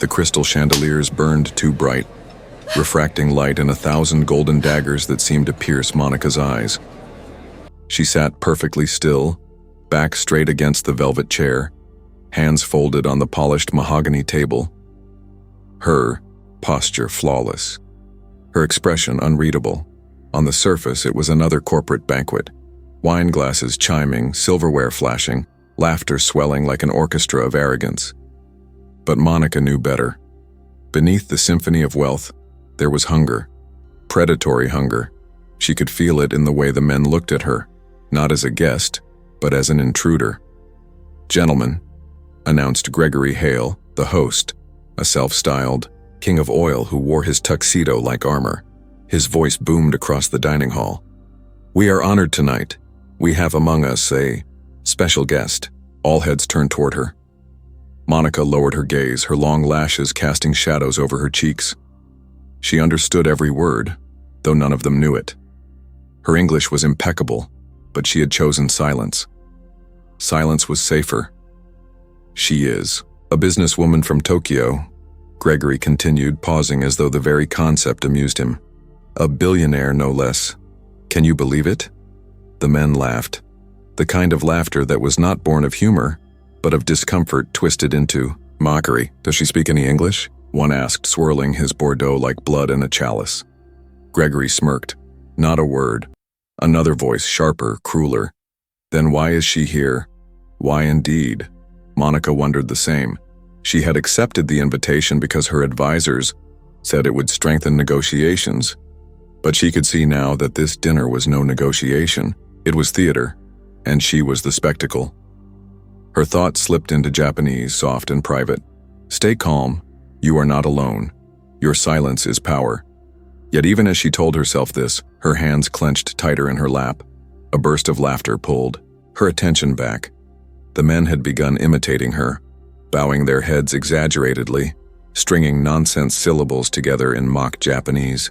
The crystal chandeliers burned too bright, refracting light in 1,000 golden daggers that seemed to pierce Monica's eyes. She sat perfectly still, back straight against the velvet chair, hands folded on the polished mahogany table. Her posture flawless, her expression unreadable. On the surface, it was another corporate banquet. Wine glasses chiming, silverware flashing, laughter swelling like an orchestra of arrogance. But Monica knew better. Beneath the symphony of wealth, there was hunger. Predatory hunger. She could feel it in the way the men looked at her, not as a guest, but as an intruder. "Gentlemen," announced Gregory Hale, the host, a self-styled king of oil who wore his tuxedo like armor. His voice boomed across the dining hall. "We are honored tonight. We have among us a special guest." All heads turned toward her. Monica lowered her gaze, her long lashes casting shadows over her cheeks. She understood every word, though none of them knew it. Her English was impeccable, but she had chosen silence. Silence was safer. "She is a businesswoman from Tokyo," Gregory continued, pausing as though the very concept amused him. "A billionaire, no less. Can you believe it?" The men laughed. The kind of laughter that was not born of humor, but of discomfort twisted into mockery. "Does she speak any English?" one asked, swirling his Bordeaux like blood in a chalice. Gregory smirked. "Not a word." Another voice, sharper, crueler. "Then why is she here?" Why indeed? Monica wondered the same. She had accepted the invitation because her advisors said it would strengthen negotiations. But she could see now that this dinner was no negotiation. It was theater, and she was the spectacle. Her thoughts slipped into Japanese, soft and private. "Stay calm. You are not alone. Your silence is power." Yet even as she told herself this, her hands clenched tighter in her lap. A burst of laughter pulled her attention back. The men had begun imitating her, bowing their heads exaggeratedly, stringing nonsense syllables together in mock Japanese.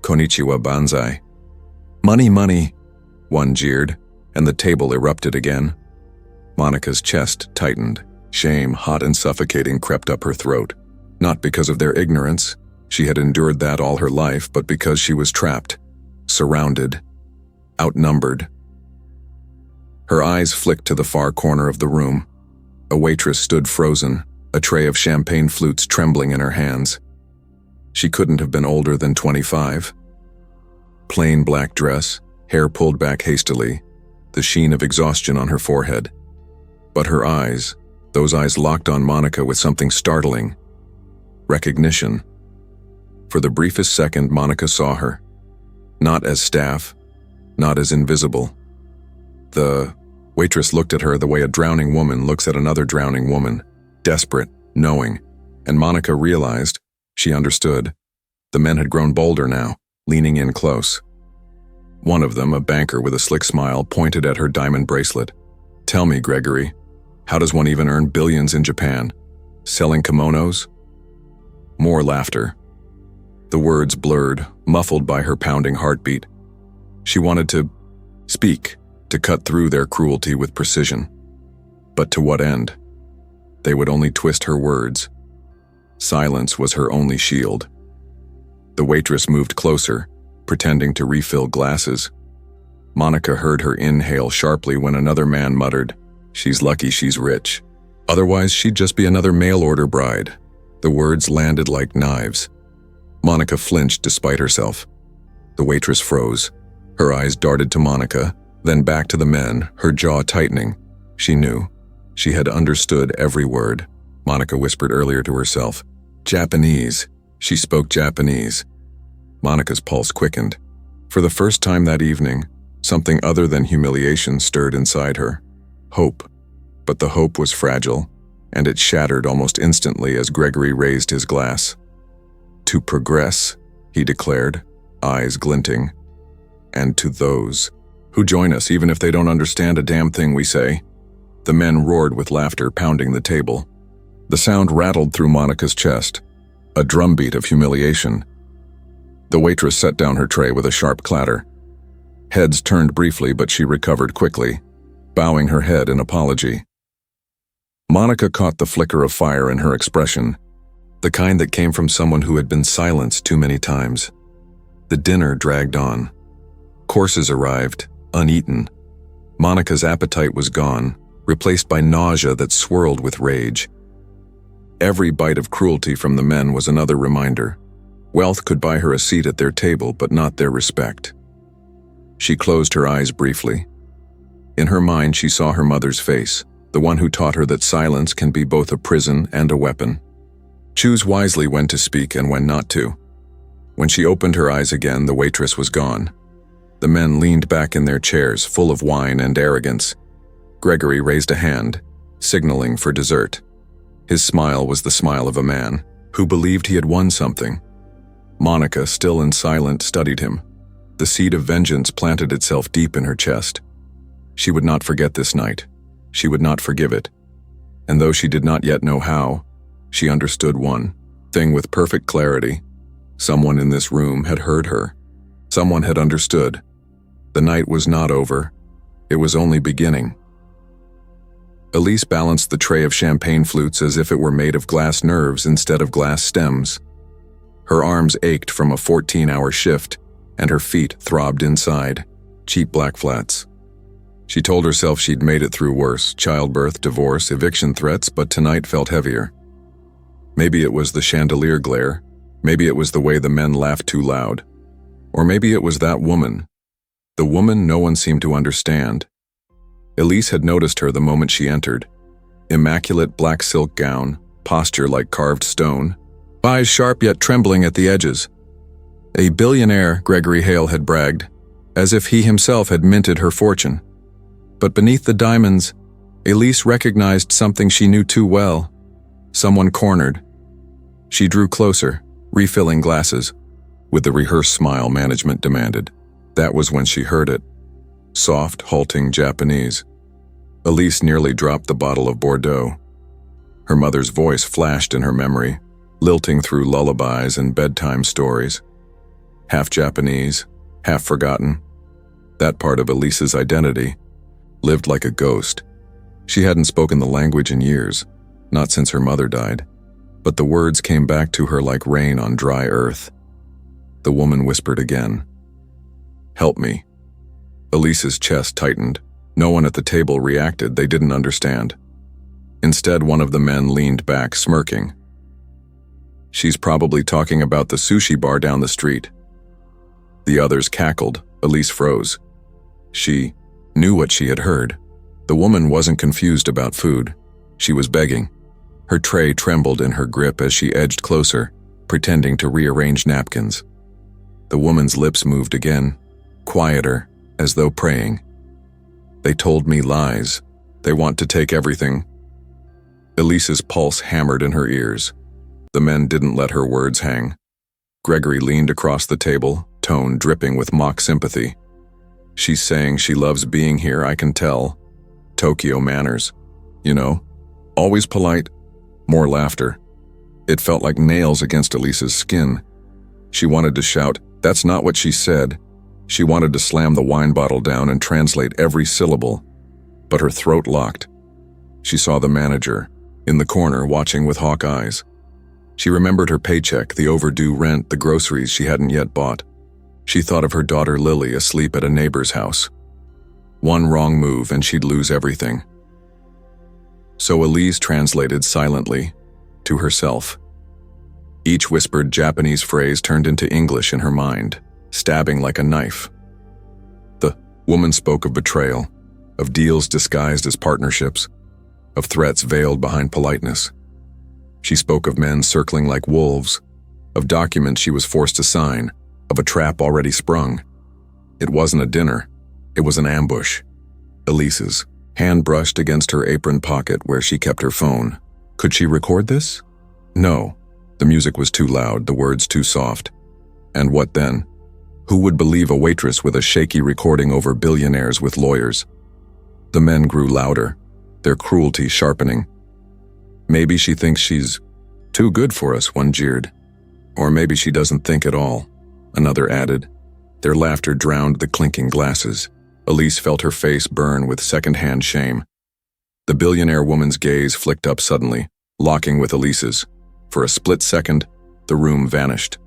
"Konnichiwa banzai." "Money, money," one jeered, and the table erupted again. Monica's chest tightened. Shame, hot and suffocating, crept up her throat. Not because of their ignorance, she had endured that all her life, but because she was trapped, surrounded, outnumbered. Her eyes flicked to the far corner of the room. A waitress stood frozen, a tray of champagne flutes trembling in her hands. She couldn't have been older than 25. Plain black dress, hair pulled back hastily, the sheen of exhaustion on her forehead. But her eyes, those eyes locked on Monica with something startling. Recognition. For the briefest second, Monica saw her. Not as staff, not as invisible. The waitress looked at her the way a drowning woman looks at another drowning woman, desperate, knowing, and Monica realized, she understood. The men had grown bolder now, leaning in close. One of them, a banker with a slick smile, pointed at her diamond bracelet. "Tell me, Gregory, how does one even earn billions in Japan? Selling kimonos?" More laughter. The words blurred, muffled by her pounding heartbeat. She wanted to speak, to cut through their cruelty with precision. But to what end? They would only twist her words. Silence was her only shield. The waitress moved closer, pretending to refill glasses. Monica heard her inhale sharply when another man muttered, "She's lucky she's rich. Otherwise she'd just be another mail-order bride." The words landed like knives. Monica flinched despite herself. The waitress froze. Her eyes darted to Monica, then back to the men, her jaw tightening. She knew. She had understood every word. Monica whispered earlier to herself. "Japanese." She spoke Japanese. Monica's pulse quickened. For the first time that evening, something other than humiliation stirred inside her. Hope. But the hope was fragile, and it shattered almost instantly as Gregory raised his glass. "To progress," he declared, eyes glinting. "And to those who join us even if they don't understand a damn thing we say." The men roared with laughter, pounding the table. The sound rattled through Monica's chest, a drumbeat of humiliation. The waitress set down her tray with a sharp clatter. Heads turned briefly, but she recovered quickly, bowing her head in apology. Monica caught the flicker of fire in her expression, the kind that came from someone who had been silenced too many times. The dinner dragged on. Courses arrived, uneaten. Monica's appetite was gone, replaced by nausea that swirled with rage. Every bite of cruelty from the men was another reminder. Wealth could buy her a seat at their table, but not their respect. She closed her eyes briefly. In her mind, she saw her mother's face, the one who taught her that silence can be both a prison and a weapon. Choose wisely when to speak and when not to. When she opened her eyes again, the waitress was gone. The men leaned back in their chairs, full of wine and arrogance. Gregory raised a hand, signaling for dessert. His smile was the smile of a man who believed he had won something. Monica, still and silent, studied him. The seed of vengeance planted itself deep in her chest. She would not forget this night. She would not forgive it. And though she did not yet know how, she understood one thing with perfect clarity. Someone in this room had heard her. Someone had understood. The night was not over. It was only beginning. Elise balanced the tray of champagne flutes as if it were made of glass nerves instead of glass stems. Her arms ached from a 14-hour shift, and her feet throbbed inside, cheap black flats. She told herself she'd made it through worse, childbirth, divorce, eviction threats, but tonight felt heavier. Maybe it was the chandelier glare, maybe it was the way the men laughed too loud, or maybe it was that woman, the woman no one seemed to understand. Elise had noticed her the moment she entered. Immaculate black silk gown, posture like carved stone, eyes sharp yet trembling at the edges. A billionaire, Gregory Hale had bragged, as if he himself had minted her fortune. But beneath the diamonds, Elise recognized something she knew too well. Someone cornered. She drew closer, refilling glasses, with the rehearsed smile management demanded. That was when she heard it. Soft, halting Japanese. Elise nearly dropped the bottle of Bordeaux. Her mother's voice flashed in her memory, lilting through lullabies and bedtime stories. Half Japanese, half forgotten. That part of Elise's identity lived like a ghost. She hadn't spoken the language in years, not since her mother died, but the words came back to her like rain on dry earth. The woman whispered again, "Help me." Elise's chest tightened. No one at the table reacted. They didn't understand. Instead, one of the men leaned back, smirking. "She's probably talking about the sushi bar down the street." The others cackled. Elise froze. She knew what she had heard. The woman wasn't confused about food. She was begging. Her tray trembled in her grip as she edged closer, pretending to rearrange napkins. The woman's lips moved again, quieter, as though praying. "They told me lies. They want to take everything." Elise's pulse hammered in her ears. The men didn't let her words hang. Gregory leaned across the table, tone dripping with mock sympathy. "She's saying she loves being here, I can tell. Tokyo manners. You know, always polite." More laughter. It felt like nails against Elise's skin. She wanted to shout, "That's not what she said." She wanted to slam the wine bottle down and translate every syllable, but her throat locked. She saw the manager, in the corner, watching with hawk eyes. She remembered her paycheck, the overdue rent, the groceries she hadn't yet bought. She thought of her daughter Lily asleep at a neighbor's house. One wrong move and she'd lose everything. So Elise translated silently, to herself. Each whispered Japanese phrase turned into English in her mind, stabbing like a knife. The woman spoke of betrayal, of deals disguised as partnerships, of threats veiled behind politeness. She spoke of men circling like wolves, of documents she was forced to sign, of a trap already sprung. It wasn't a dinner, it was an ambush. Elise's hand brushed against her apron pocket where she kept her phone. Could she record this? No. The music was too loud, the words too soft. And what then? Who would believe a waitress with a shaky recording over billionaires with lawyers? The men grew louder, their cruelty sharpening. "Maybe she thinks she's too good for us," one jeered. "Or maybe she doesn't think at all," another added. Their laughter drowned the clinking glasses. Elise felt her face burn with second-hand shame. The billionaire woman's gaze flicked up suddenly, locking with Elise's. For a split second, the room vanished.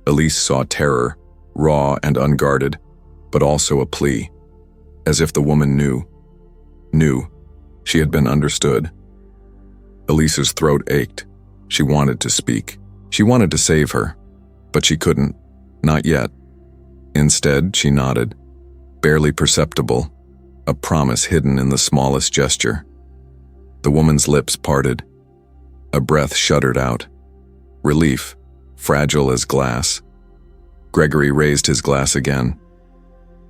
Elise saw terror, raw and unguarded, but also a plea. As if the woman knew she had been understood. Elise's throat ached. She wanted to speak. She wanted to save her, but she couldn't. Not yet. Instead, she nodded, barely perceptible, a promise hidden in the smallest gesture. The woman's lips parted. A breath shuddered out. Relief, fragile as glass. Gregory raised his glass again.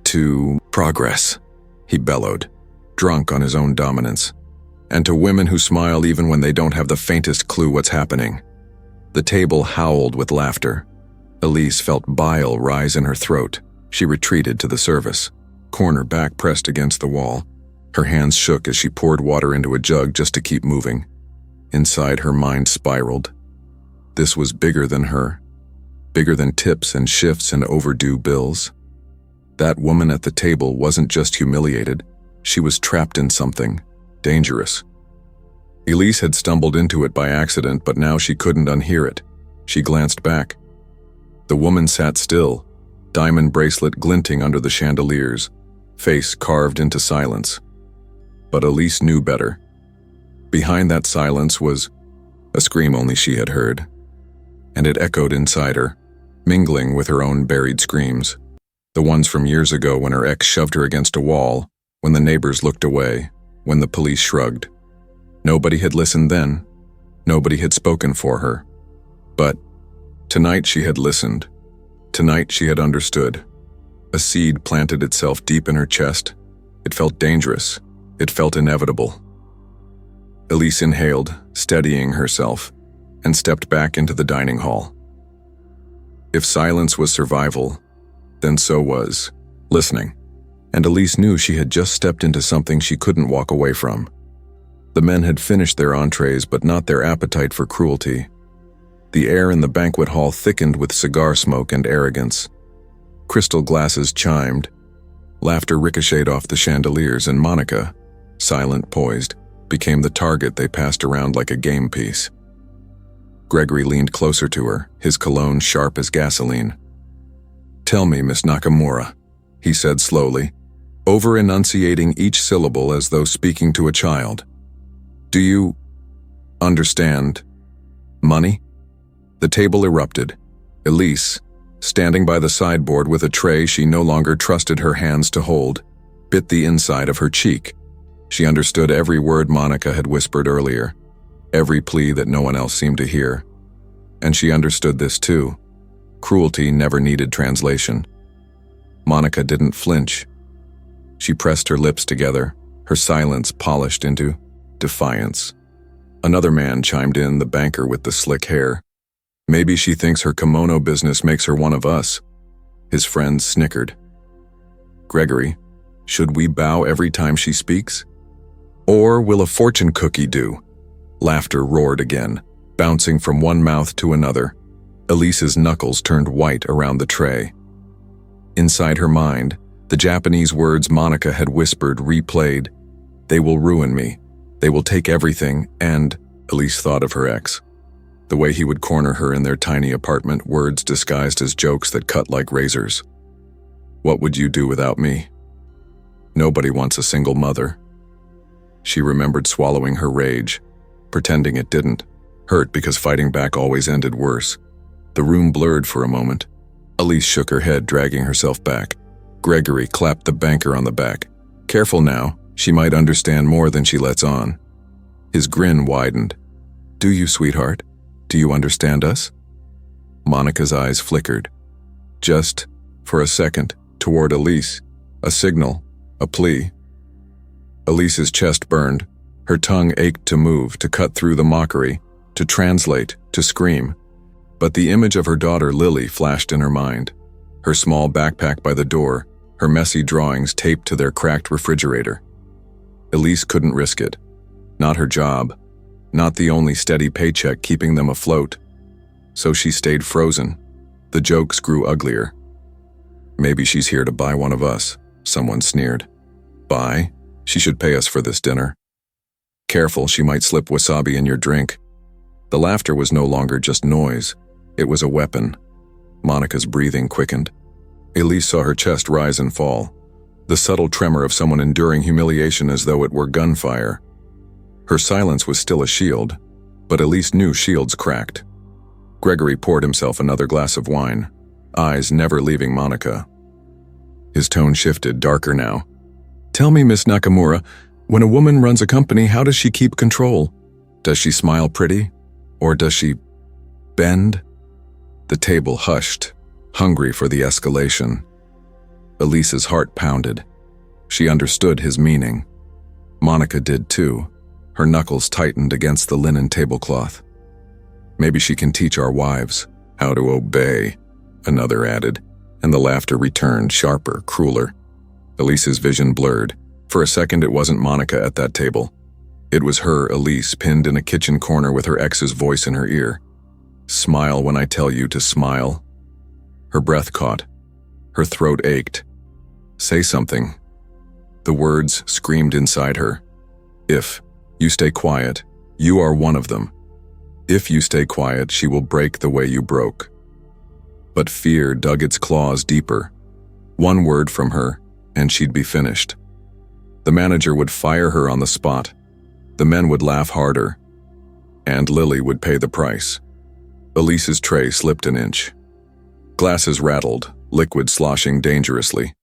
To progress, he bellowed, drunk on his own dominance. And to women who smile even when they don't have the faintest clue what's happening. The table howled with laughter. Elise felt bile rise in her throat. She retreated to the service, corner back pressed against the wall. Her hands shook as she poured water into a jug just to keep moving. Inside, her mind spiraled. This was bigger than her. Bigger than tips and shifts and overdue bills. That woman at the table wasn't just humiliated. She was trapped in something dangerous. Elise had stumbled into it by accident, but now she couldn't unhear it. She glanced back. The woman sat still, diamond bracelet glinting under the chandeliers, face carved into silence. But Elise knew better. Behind that silence was a scream only she had heard, and it echoed inside her, mingling with her own buried screams. The ones from years ago when her ex shoved her against a wall, when the neighbors looked away, when the police shrugged. Nobody had listened then. Nobody had spoken for her. But tonight she had listened. Tonight she had understood. A seed planted itself deep in her chest. It felt dangerous. It felt inevitable. Elise inhaled, steadying herself, and stepped back into the dining hall. If silence was survival, then so was listening. And Elise knew she had just stepped into something she couldn't walk away from. The men had finished their entrees, but not their appetite for cruelty. The air in the banquet hall thickened with cigar smoke and arrogance. Crystal glasses chimed. Laughter ricocheted off the chandeliers, and Monica, silent, poised, became the target they passed around like a game piece. Gregory leaned closer to her, his cologne sharp as gasoline. "Tell me, Miss Nakamura," he said slowly, over-enunciating each syllable as though speaking to a child. "Do you understand money?" The table erupted. Elise, standing by the sideboard with a tray she no longer trusted her hands to hold, bit the inside of her cheek. She understood every word Monica had whispered earlier, every plea that no one else seemed to hear. And she understood this too. Cruelty never needed translation. Monica didn't flinch. She pressed her lips together, her silence polished into defiance. Another man chimed in, the banker with the slick hair. "Maybe she thinks her kimono business makes her one of us." His friends snickered. "Gregory, should we bow every time she speaks? Or will a fortune cookie do?" Laughter roared again, bouncing from one mouth to another. Elise's knuckles turned white around the tray. Inside her mind, the Japanese words Monica had whispered replayed. "They will ruin me. They will take everything," and Elise thought of her ex. The way he would corner her in their tiny apartment, words disguised as jokes that cut like razors. "What would you do without me? Nobody wants a single mother." She remembered swallowing her rage, pretending it didn't, hurt because fighting back always ended worse. The room blurred for a moment. Elise shook her head, dragging herself back. Gregory clapped the banker on the back. "Careful now, she might understand more than she lets on." His grin widened. "Do you, sweetheart? Do you understand us?" Monica's eyes flickered. Just for a second, toward Elise. A signal, a plea. Elise's chest burned. Her tongue ached to move, to cut through the mockery, to translate, to scream. But the image of her daughter Lily flashed in her mind. Her small backpack by the door, her messy drawings taped to their cracked refrigerator. Elise couldn't risk it. Not her job. Not the only steady paycheck keeping them afloat. So she stayed frozen. The jokes grew uglier. "Maybe she's here to buy one of us," someone sneered. "Buy? She should pay us for this dinner." "Careful, she might slip wasabi in your drink." The laughter was no longer just noise. It was a weapon. Monica's breathing quickened. Elise saw her chest rise and fall, the subtle tremor of someone enduring humiliation as though it were gunfire. Her silence was still a shield, but Elise knew shields cracked. Gregory poured himself another glass of wine, eyes never leaving Monica. His tone shifted, darker now. "Tell me, Miss Nakamura, when a woman runs a company, how does she keep control? Does she smile pretty? Or does she bend?" The table hushed, hungry for the escalation. Elise's heart pounded. She understood his meaning. Monica did too. Her knuckles tightened against the linen tablecloth. "Maybe she can teach our wives how to obey," another added, and the laughter returned, sharper, crueler. Elise's vision blurred. For a second it wasn't Monica at that table. It was her, Elise, pinned in a kitchen corner with her ex's voice in her ear. "Smile when I tell you to smile." Her breath caught. Her throat ached. "Say something." The words screamed inside her. "If you stay quiet, you are one of them. If you stay quiet, she will break the way you broke." But fear dug its claws deeper. One word from her, and she'd be finished. The manager would fire her on the spot. The men would laugh harder. And Lily would pay the price. Elise's tray slipped an inch. Glasses rattled, liquid sloshing dangerously.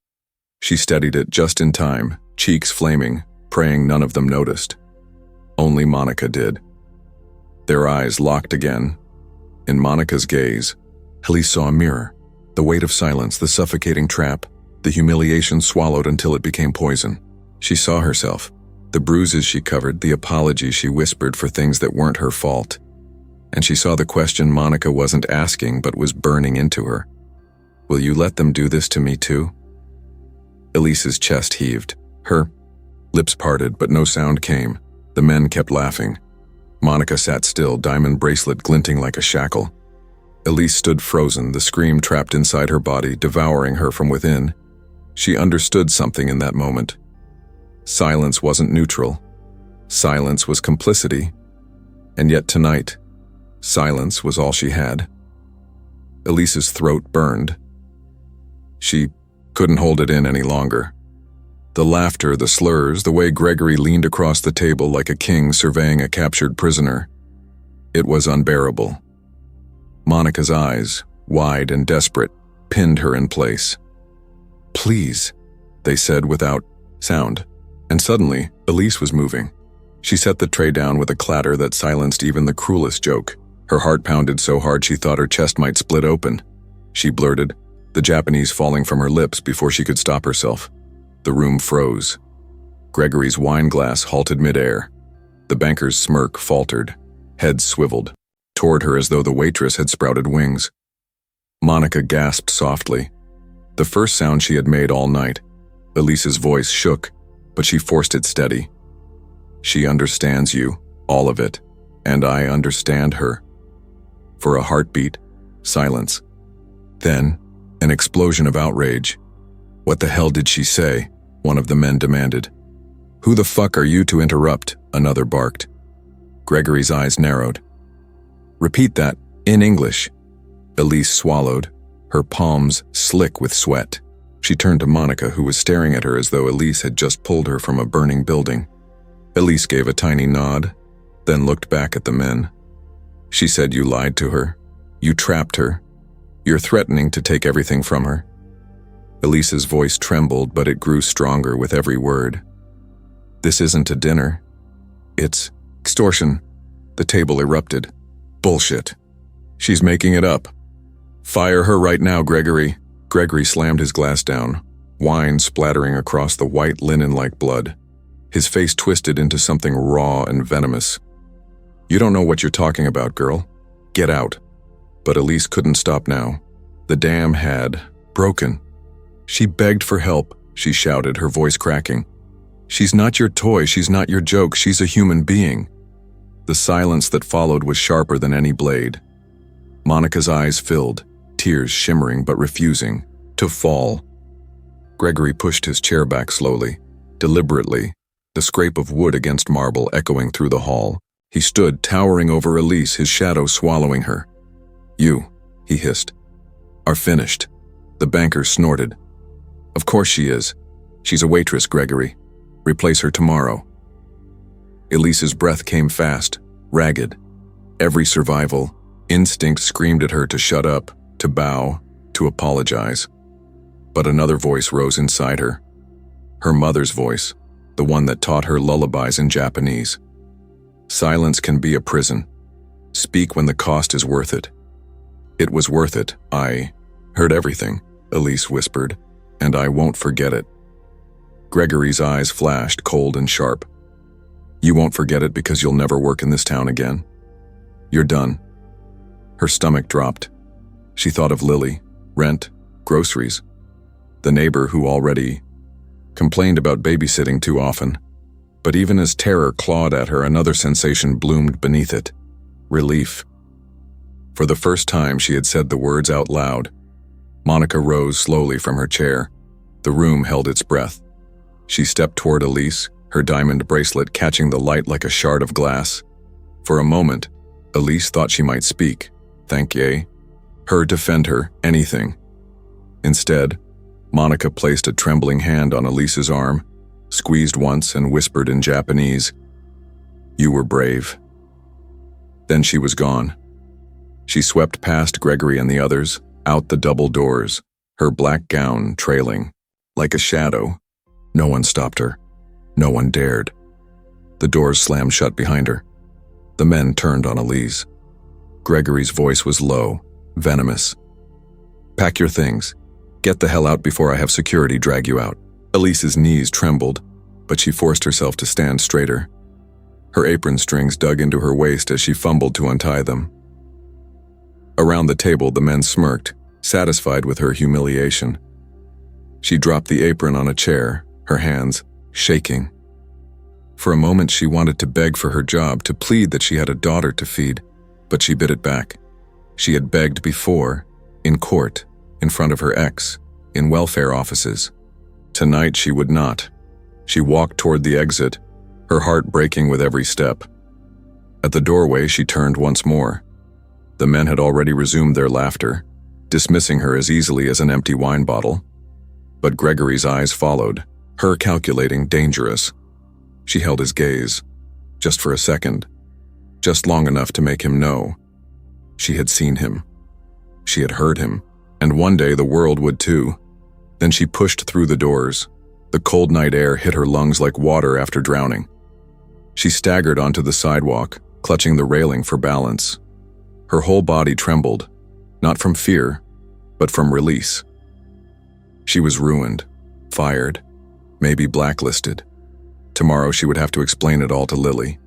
She steadied it just in time, cheeks flaming, praying none of them noticed. Only Monica did. Their eyes locked again. In Monica's gaze, Elise saw a mirror, the weight of silence, the suffocating trap, the humiliation swallowed until it became poison. She saw herself, the bruises she covered, the apologies she whispered for things that weren't her fault. And she saw the question Monica wasn't asking but was burning into her. "Will you let them do this to me too?" Elise's chest heaved. Her lips parted, but no sound came. The men kept laughing. Monica sat still, diamond bracelet glinting like a shackle. Elise stood frozen, the scream trapped inside her body, devouring her from within. She understood something in that moment. Silence wasn't neutral. Silence was complicity. And yet tonight, silence was all she had. Elise's throat burned. She couldn't hold it in any longer. The laughter, the slurs, the way Gregory leaned across the table like a king surveying a captured prisoner. It was unbearable. Monica's eyes, wide and desperate, pinned her in place. "Please," they said without sound. And suddenly, Elise was moving. She set the tray down with a clatter that silenced even the cruelest joke. Her heart pounded so hard she thought her chest might split open. She blurted, the Japanese falling from her lips before she could stop herself. The room froze. Gregory's wine glass halted midair. The banker's smirk faltered, head swiveled, toward her as though the waitress had sprouted wings. Monica gasped softly. The first sound she had made all night. Elise's voice shook, but she forced it steady. "She understands you, all of it, and I understand her." For a heartbeat, silence. Then, an explosion of outrage. "What the hell did she say?" one of the men demanded. "Who the fuck are you to interrupt?" another barked. Gregory's eyes narrowed. "Repeat that, in English." Elise swallowed, her palms slick with sweat. She turned to Monica, who was staring at her as though Elise had just pulled her from a burning building. Elise gave a tiny nod, then looked back at the men. "She said you lied to her. You trapped her. You're threatening to take everything from her." Elise's voice trembled, but it grew stronger with every word. "This isn't a dinner. It's extortion." The table erupted. "Bullshit. She's making it up. Fire her right now, Gregory." Gregory slammed his glass down, wine splattering across the white linen like blood. His face twisted into something raw and venomous. "You don't know what you're talking about, girl. Get out." But Elise couldn't stop now. The dam had broken. She begged for help, she shouted, her voice cracking. "She's not your toy, she's not your joke, she's a human being." The silence that followed was sharper than any blade. Monica's eyes filled, tears shimmering but refusing to fall. Gregory pushed his chair back slowly, deliberately, the scrape of wood against marble echoing through the hall. He stood towering over Elise, his shadow swallowing her. "You," he hissed, "are finished." The banker snorted. "Of course she is. She's a waitress, Gregory. Replace her tomorrow." Elise's breath came fast, ragged. Every survival instinct screamed at her to shut up, to bow, to apologize. But another voice rose inside her. Her mother's voice, the one that taught her lullabies in Japanese. "Silence can be a prison. Speak when the cost is worth it." "It was worth it. I heard everything," Elise whispered, "and I won't forget it." Gregory's eyes flashed cold and sharp. "You won't forget it because you'll never work in this town again. You're done." Her stomach dropped. She thought of Lily, rent, groceries, the neighbor who already complained about babysitting too often. But even as terror clawed at her, another sensation bloomed beneath it: relief. For the first time, she had said the words out loud. Monica rose slowly from her chair. The room held its breath. She stepped toward Elise, her diamond bracelet catching the light like a shard of glass. For a moment, Elise thought she might speak, thank ye, her defend her, anything. Instead, Monica placed a trembling hand on Elise's arm, squeezed once and whispered in Japanese, "You were brave." Then she was gone. She swept past Gregory and the others, out the double doors, her black gown trailing. Like a shadow, no one stopped her. No one dared. The doors slammed shut behind her. The men turned on Elise. Gregory's voice was low, venomous. "Pack your things. Get the hell out before I have security drag you out." Elise's knees trembled, but she forced herself to stand straighter. Her apron strings dug into her waist as she fumbled to untie them. Around the table, the men smirked, satisfied with her humiliation. She dropped the apron on a chair, her hands shaking. For a moment, she wanted to beg for her job, to plead that she had a daughter to feed, but she bit it back. She had begged before, in court, in front of her ex, in welfare offices. Tonight she would not. She walked toward the exit, her heart breaking with every step. At the doorway, she turned once more. The men had already resumed their laughter, dismissing her as easily as an empty wine bottle. But Gregory's eyes followed, her calculating, dangerous. She held his gaze, just for a second, just long enough to make him know. She had seen him. She had heard him, and one day the world would too. Then she pushed through the doors. The cold night air hit her lungs like water after drowning. She staggered onto the sidewalk, clutching the railing for balance. Her whole body trembled, not from fear, but from release. She was ruined, fired, maybe blacklisted. Tomorrow she would have to explain it all to Lily.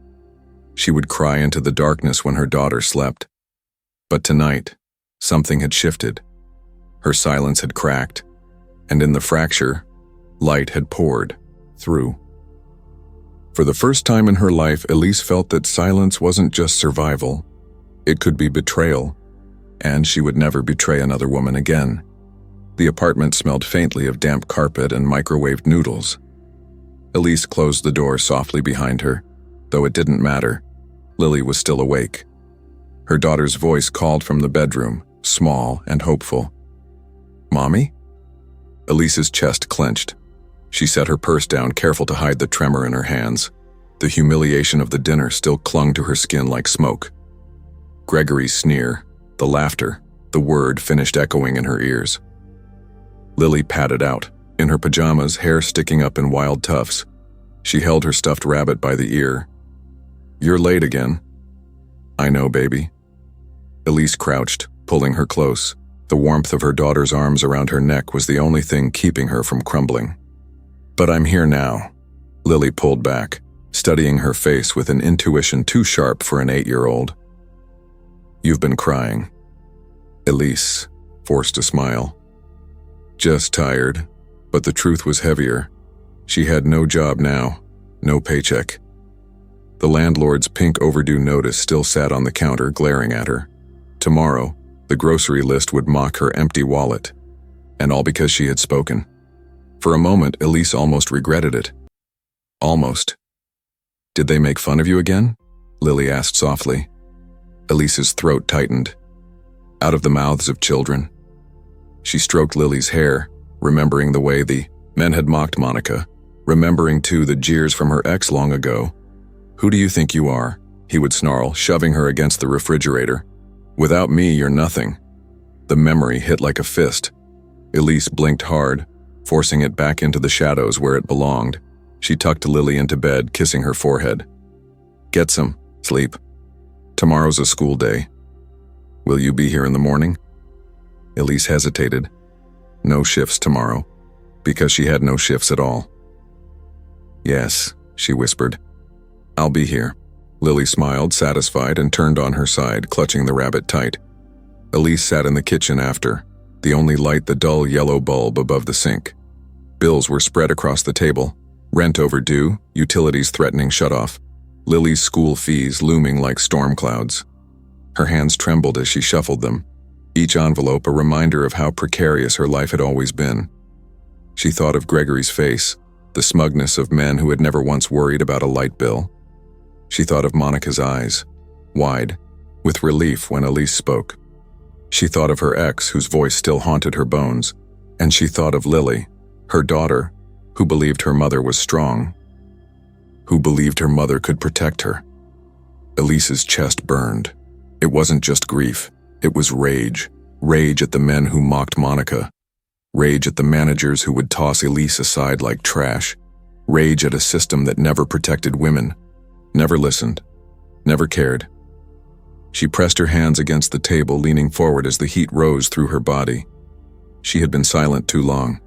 She would cry into the darkness when her daughter slept. But tonight, something had shifted. Her silence had cracked, and in the fracture, light had poured through. For the first time in her life, Elise felt that silence wasn't just survival. It could be betrayal, and she would never betray another woman again. The apartment smelled faintly of damp carpet and microwaved noodles. Elise closed the door softly behind her. Though it didn't matter, Lily was still awake. Her daughter's voice called from the bedroom, small and hopeful. "Mommy?" Elise's chest clenched. She set her purse down, careful to hide the tremor in her hands. The humiliation of the dinner still clung to her skin like smoke. Gregory's sneer, the laughter, the word finished echoing in her ears. Lily padded out, in her pajamas, hair sticking up in wild tufts. She held her stuffed rabbit by the ear. "You're late again." "I know, baby." Elise crouched, pulling her close. The warmth of her daughter's arms around her neck was the only thing keeping her from crumbling. "But I'm here now." Lily pulled back, studying her face with an intuition too sharp for an 8-year-old. "You've been crying." Elise forced a smile. "Just tired," but the truth was heavier. She had no job now, no paycheck. The landlord's pink overdue notice still sat on the counter, glaring at her. Tomorrow, the grocery list would mock her empty wallet. And all because she had spoken. For a moment, Elise almost regretted it. Almost. "Did they make fun of you again?" Lily asked softly. Elise's throat tightened. Out of the mouths of children. She stroked Lily's hair, remembering the way the men had mocked Monica, remembering too the jeers from her ex long ago. Who do you think you are? He would snarl, shoving her against the refrigerator. Without me, you're nothing. The memory hit like a fist. Elise blinked hard, forcing it back into the shadows where it belonged. She tucked Lily into bed, kissing her forehead. Get some sleep. Tomorrow's a school day. Will you be here in the morning? Elise hesitated. No shifts tomorrow, because she had no shifts at all. Yes, she whispered. I'll be here. Lily smiled, satisfied, and turned on her side, clutching the rabbit tight. Elise sat in the kitchen after, the only light the dull yellow bulb above the sink. Bills were spread across the table, rent overdue, utilities threatening shutoff, Lily's school fees looming like storm clouds. Her hands trembled as she shuffled them, each envelope a reminder of how precarious her life had always been. She thought of Gregory's face, the smugness of men who had never once worried about a light bill. She thought of Monica's eyes, wide, with relief when Elise spoke. She thought of her ex, whose voice still haunted her bones, and she thought of Lily, her daughter, who believed her mother was strong, who believed her mother could protect her. Elise's chest burned. It wasn't just grief, it was rage. Rage at the men who mocked Monica. Rage at the managers who would toss Elise aside like trash. Rage at a system that never protected women, never listened, never cared. She pressed her hands against the table, leaning forward as the heat rose through her body. She had been silent too long.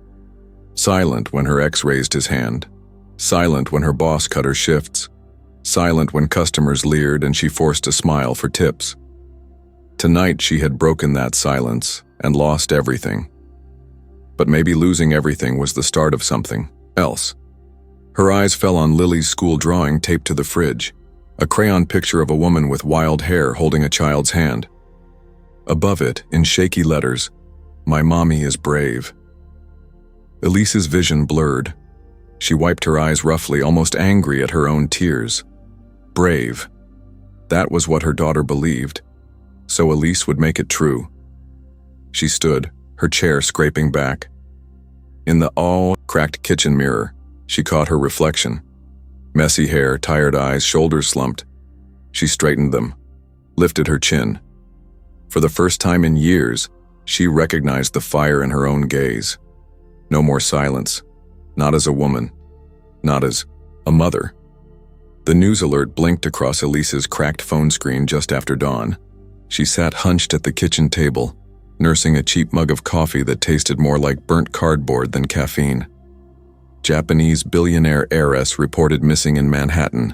Silent when her ex raised his hand. Silent when her boss cut her shifts. Silent when customers leered and she forced a smile for tips. Tonight she had broken that silence and lost everything. But maybe losing everything was the start of something else. Her eyes fell on Lily's school drawing taped to the fridge, a crayon picture of a woman with wild hair holding a child's hand. Above it, in shaky letters, "My mommy is brave." Elise's vision blurred. She wiped her eyes roughly, almost angry at her own tears. Brave. That was what her daughter believed. So Elise would make it true. She stood, her chair scraping back. In the all-cracked kitchen mirror, she caught her reflection. Messy hair, tired eyes, shoulders slumped. She straightened them, lifted her chin. For the first time in years, she recognized the fire in her own gaze. No more silence, not as a woman, not as a mother. The news alert blinked across Elise's cracked phone screen just after dawn. She sat hunched at the kitchen table, nursing a cheap mug of coffee that tasted more like burnt cardboard than caffeine. Japanese billionaire heiress reported missing in Manhattan.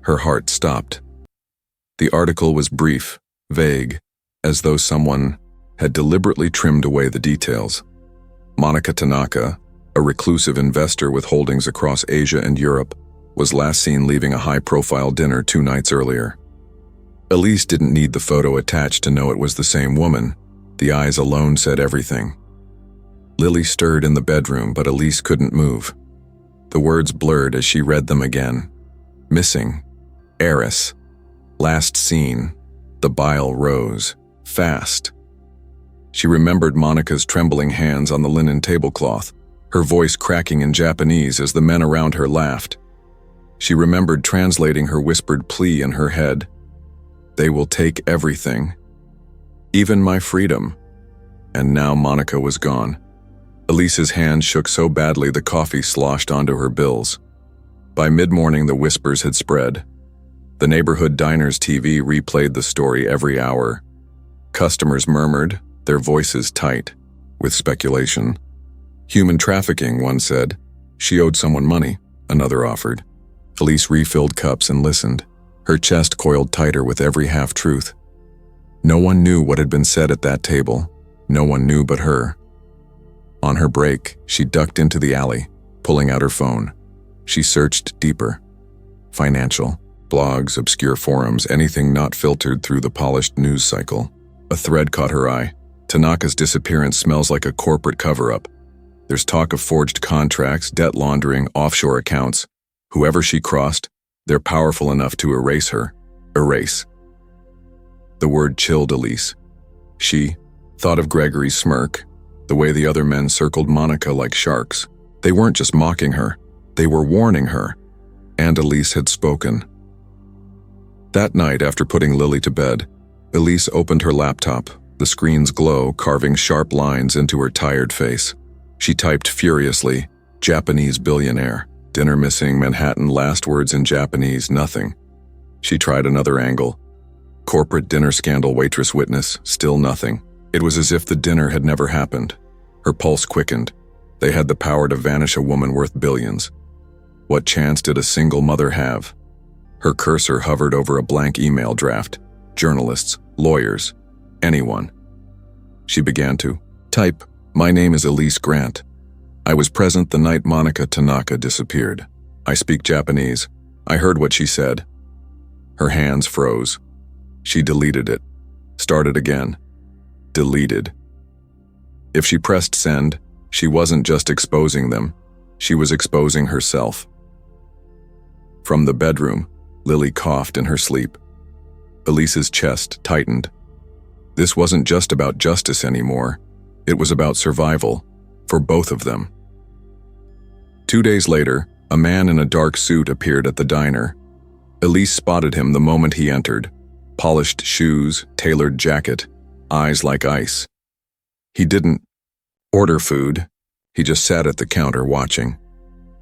Her heart stopped. The article was brief, vague, as though someone had deliberately trimmed away the details. Monica Tanaka, a reclusive investor with holdings across Asia and Europe, was last seen leaving a high-profile dinner 2 nights earlier. Elise didn't need the photo attached to know it was the same woman. The eyes alone said everything. Lily stirred in the bedroom, but Elise couldn't move. The words blurred as she read them again. Missing. Heiress. Last seen. The bile rose. Fast. She remembered Monica's trembling hands on the linen tablecloth, her voice cracking in Japanese as the men around her laughed. She remembered translating her whispered plea in her head. They will take everything. Even my freedom. And now Monica was gone. Elise's hand shook so badly the coffee sloshed onto her bills. By mid-morning the whispers had spread. The neighborhood diner's TV replayed the story every hour. Customers murmured, their voices tight, with speculation. Human trafficking, one said. She owed someone money, another offered. Elise refilled cups and listened, her chest coiled tighter with every half-truth. No one knew what had been said at that table. No one knew but her. On her break, she ducked into the alley, pulling out her phone. She searched deeper. Financial, blogs, obscure forums, anything not filtered through the polished news cycle. A thread caught her eye. Tanaka's disappearance smells like a corporate cover-up. There's talk of forged contracts, debt laundering, offshore accounts. Whoever she crossed, They're powerful enough to erase her. Erase. The word chilled Elise. She thought of Gregory's smirk, the way the other men circled Monica like sharks. They weren't just mocking her, they were warning her. And Elise had spoken. That night, after putting Lily to bed, Elise opened her laptop, the screen's glow carving sharp lines into her tired face. She typed furiously, Japanese billionaire, dinner missing, Manhattan, last words in Japanese, nothing. She tried another angle. Corporate dinner scandal, waitress witness, still nothing. It was as if the dinner had never happened. Her pulse quickened. They had the power to vanish a woman worth billions. What chance did a single mother have? Her cursor hovered over a blank email draft. Journalists, lawyers, anyone. She began to type, My name is Elise Grant. I was present the night Monica Tanaka disappeared. I speak Japanese. I heard what she said. Her hands froze. She deleted it. Started again. Deleted. If she pressed send, she wasn't just exposing them. She was exposing herself. From the bedroom, Lily coughed in her sleep. Elise's chest tightened. This wasn't just about justice anymore. It was about survival, for both of them. 2 days later, a man in a dark suit appeared at the diner. Elise spotted him the moment he entered. Polished shoes, tailored jacket, eyes like ice. He didn't order food. He just sat at the counter watching.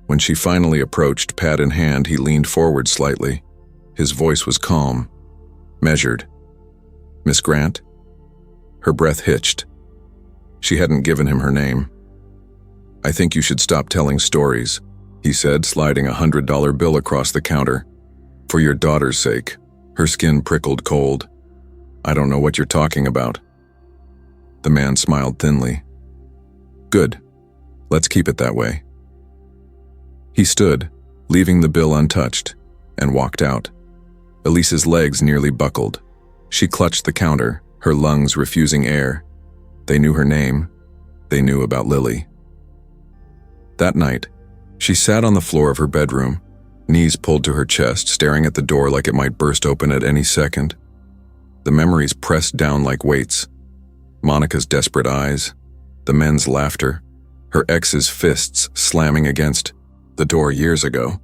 When she finally approached, pad in hand, he leaned forward slightly. His voice was calm, measured. Miss Grant? Her breath hitched. She hadn't given him her name. I think you should stop telling stories, he said, sliding a $100 bill across the counter. For your daughter's sake. Her skin prickled cold. I don't know what you're talking about. The man smiled thinly. Good. Let's keep it that way. He stood, leaving the bill untouched, and walked out. Elise's legs nearly buckled. She clutched the counter, her lungs refusing air. They knew her name. They knew about Lily. That night, she sat on the floor of her bedroom, knees pulled to her chest, staring at the door like it might burst open at any second. The memories pressed down like weights. Monica's desperate eyes, the men's laughter, her ex's fists slamming against the door years ago.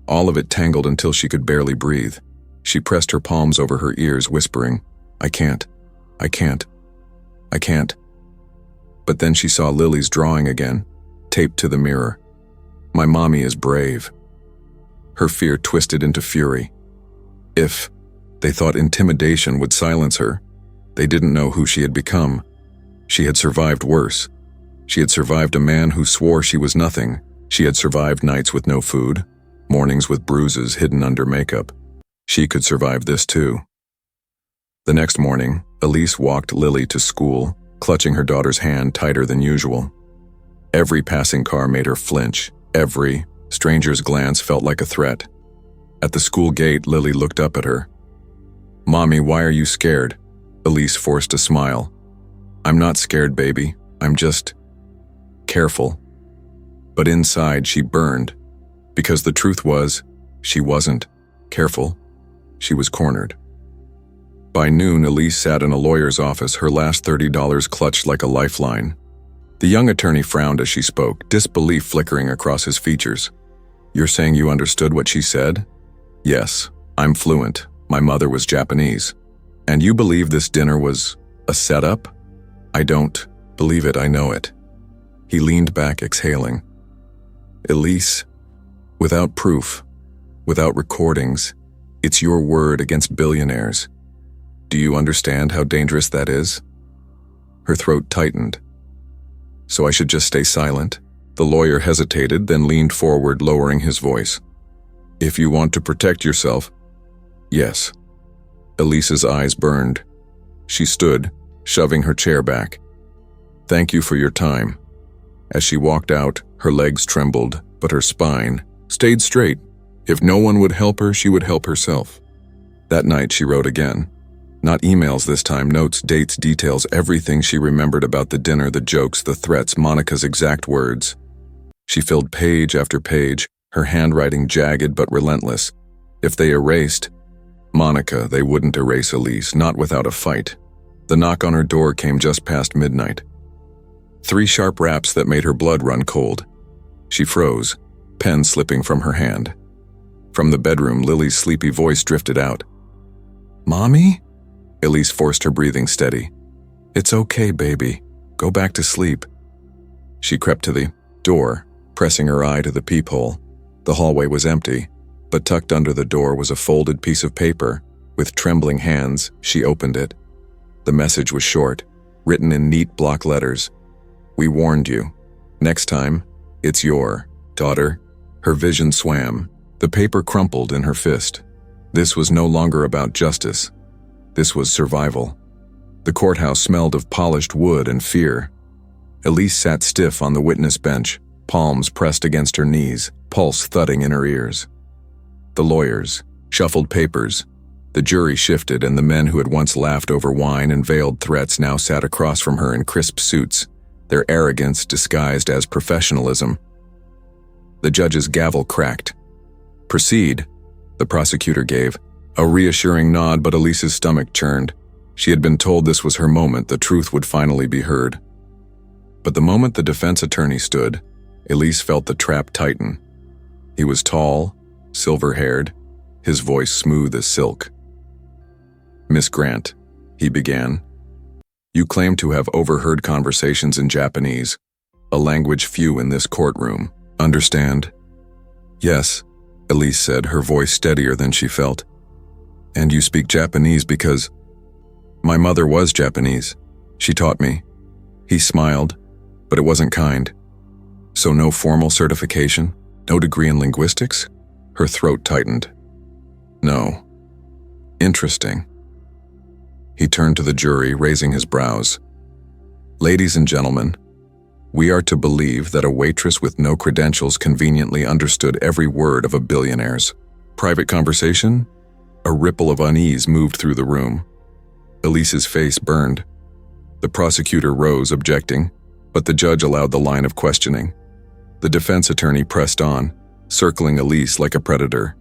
All of it tangled until she could barely breathe. She pressed her palms over her ears, whispering, I can't. I can't. I can't. But then she saw Lily's drawing again, taped to the mirror. My mommy is brave. Her fear twisted into fury. If they thought intimidation would silence her, they didn't know who she had become. She had survived worse. She had survived a man who swore she was nothing. She had survived nights with no food, mornings with bruises hidden under makeup. She could survive this too. The next morning, Elise walked Lily to school, clutching her daughter's hand tighter than usual. Every passing car made her flinch. Every stranger's glance felt like a threat. At the school gate, Lily looked up at her. Mommy, why are you scared? Elise forced a smile. I'm not scared, baby. I'm just careful. But inside, she burned. Because the truth was, she wasn't careful. She was cornered. By noon, Elise sat in a lawyer's office, her last $30 clutched like a lifeline. The young attorney frowned as she spoke, disbelief flickering across his features. You're saying you understood what she said? Yes, I'm fluent. My mother was Japanese. And you believe this dinner was a setup? I don't believe it, I know it. He leaned back, exhaling. Elise, without proof, without recordings, it's your word against billionaires. Do you understand how dangerous that is? Her throat tightened. So I should just stay silent? The lawyer hesitated, then leaned forward, lowering his voice. If you want to protect yourself, yes. Elise's eyes burned. She stood, shoving her chair back. Thank you for your time. As she walked out, her legs trembled, but her spine stayed straight. If no one would help her, she would help herself. That night she wrote again. Not emails this time, notes, dates, details, everything she remembered about the dinner, the jokes, the threats, Monica's exact words. She filled page after page, her handwriting jagged but relentless. If they erased Monica, they wouldn't erase Elise, not without a fight. The knock on her door came just past midnight. 3 sharp raps that made her blood run cold. She froze, pen slipping from her hand. From the bedroom, Lily's sleepy voice drifted out. "Mommy?" Elise forced her breathing steady. "It's okay, baby. Go back to sleep." She crept to the door, pressing her eye to the peephole. The hallway was empty, but tucked under the door was a folded piece of paper. With trembling hands, she opened it. The message was short, written in neat block letters. "We warned you. Next time, it's your daughter." Her vision swam. The paper crumpled in her fist. This was no longer about justice. This was survival. The courthouse smelled of polished wood and fear. Elise sat stiff on the witness bench, palms pressed against her knees, pulse thudding in her ears. The lawyers shuffled papers. The jury shifted, and the men who had once laughed over wine and veiled threats now sat across from her in crisp suits, their arrogance disguised as professionalism. The judge's gavel cracked. "Proceed," the prosecutor gave. A reassuring nod, but Elise's stomach churned. She had been told this was her moment, the truth would finally be heard. But the moment the defense attorney stood, Elise felt the trap tighten. He was tall, silver-haired, his voice smooth as silk. "Miss Grant," he began, "you claim to have overheard conversations in Japanese, a language few in this courtroom. Understand?" "Yes," Elise said, her voice steadier than she felt. "And you speak Japanese because my mother was Japanese. She taught me." He smiled, but it wasn't kind. "So no formal certification? No degree in linguistics?" Her throat tightened. "No." "Interesting." He turned to the jury, raising his brows. "Ladies and gentlemen, we are to believe that a waitress with no credentials conveniently understood every word of a billionaire's private conversation?" A ripple of unease moved through the room. Elise's face burned. The prosecutor rose, objecting, but the judge allowed the line of questioning. The defense attorney pressed on, circling Elise like a predator.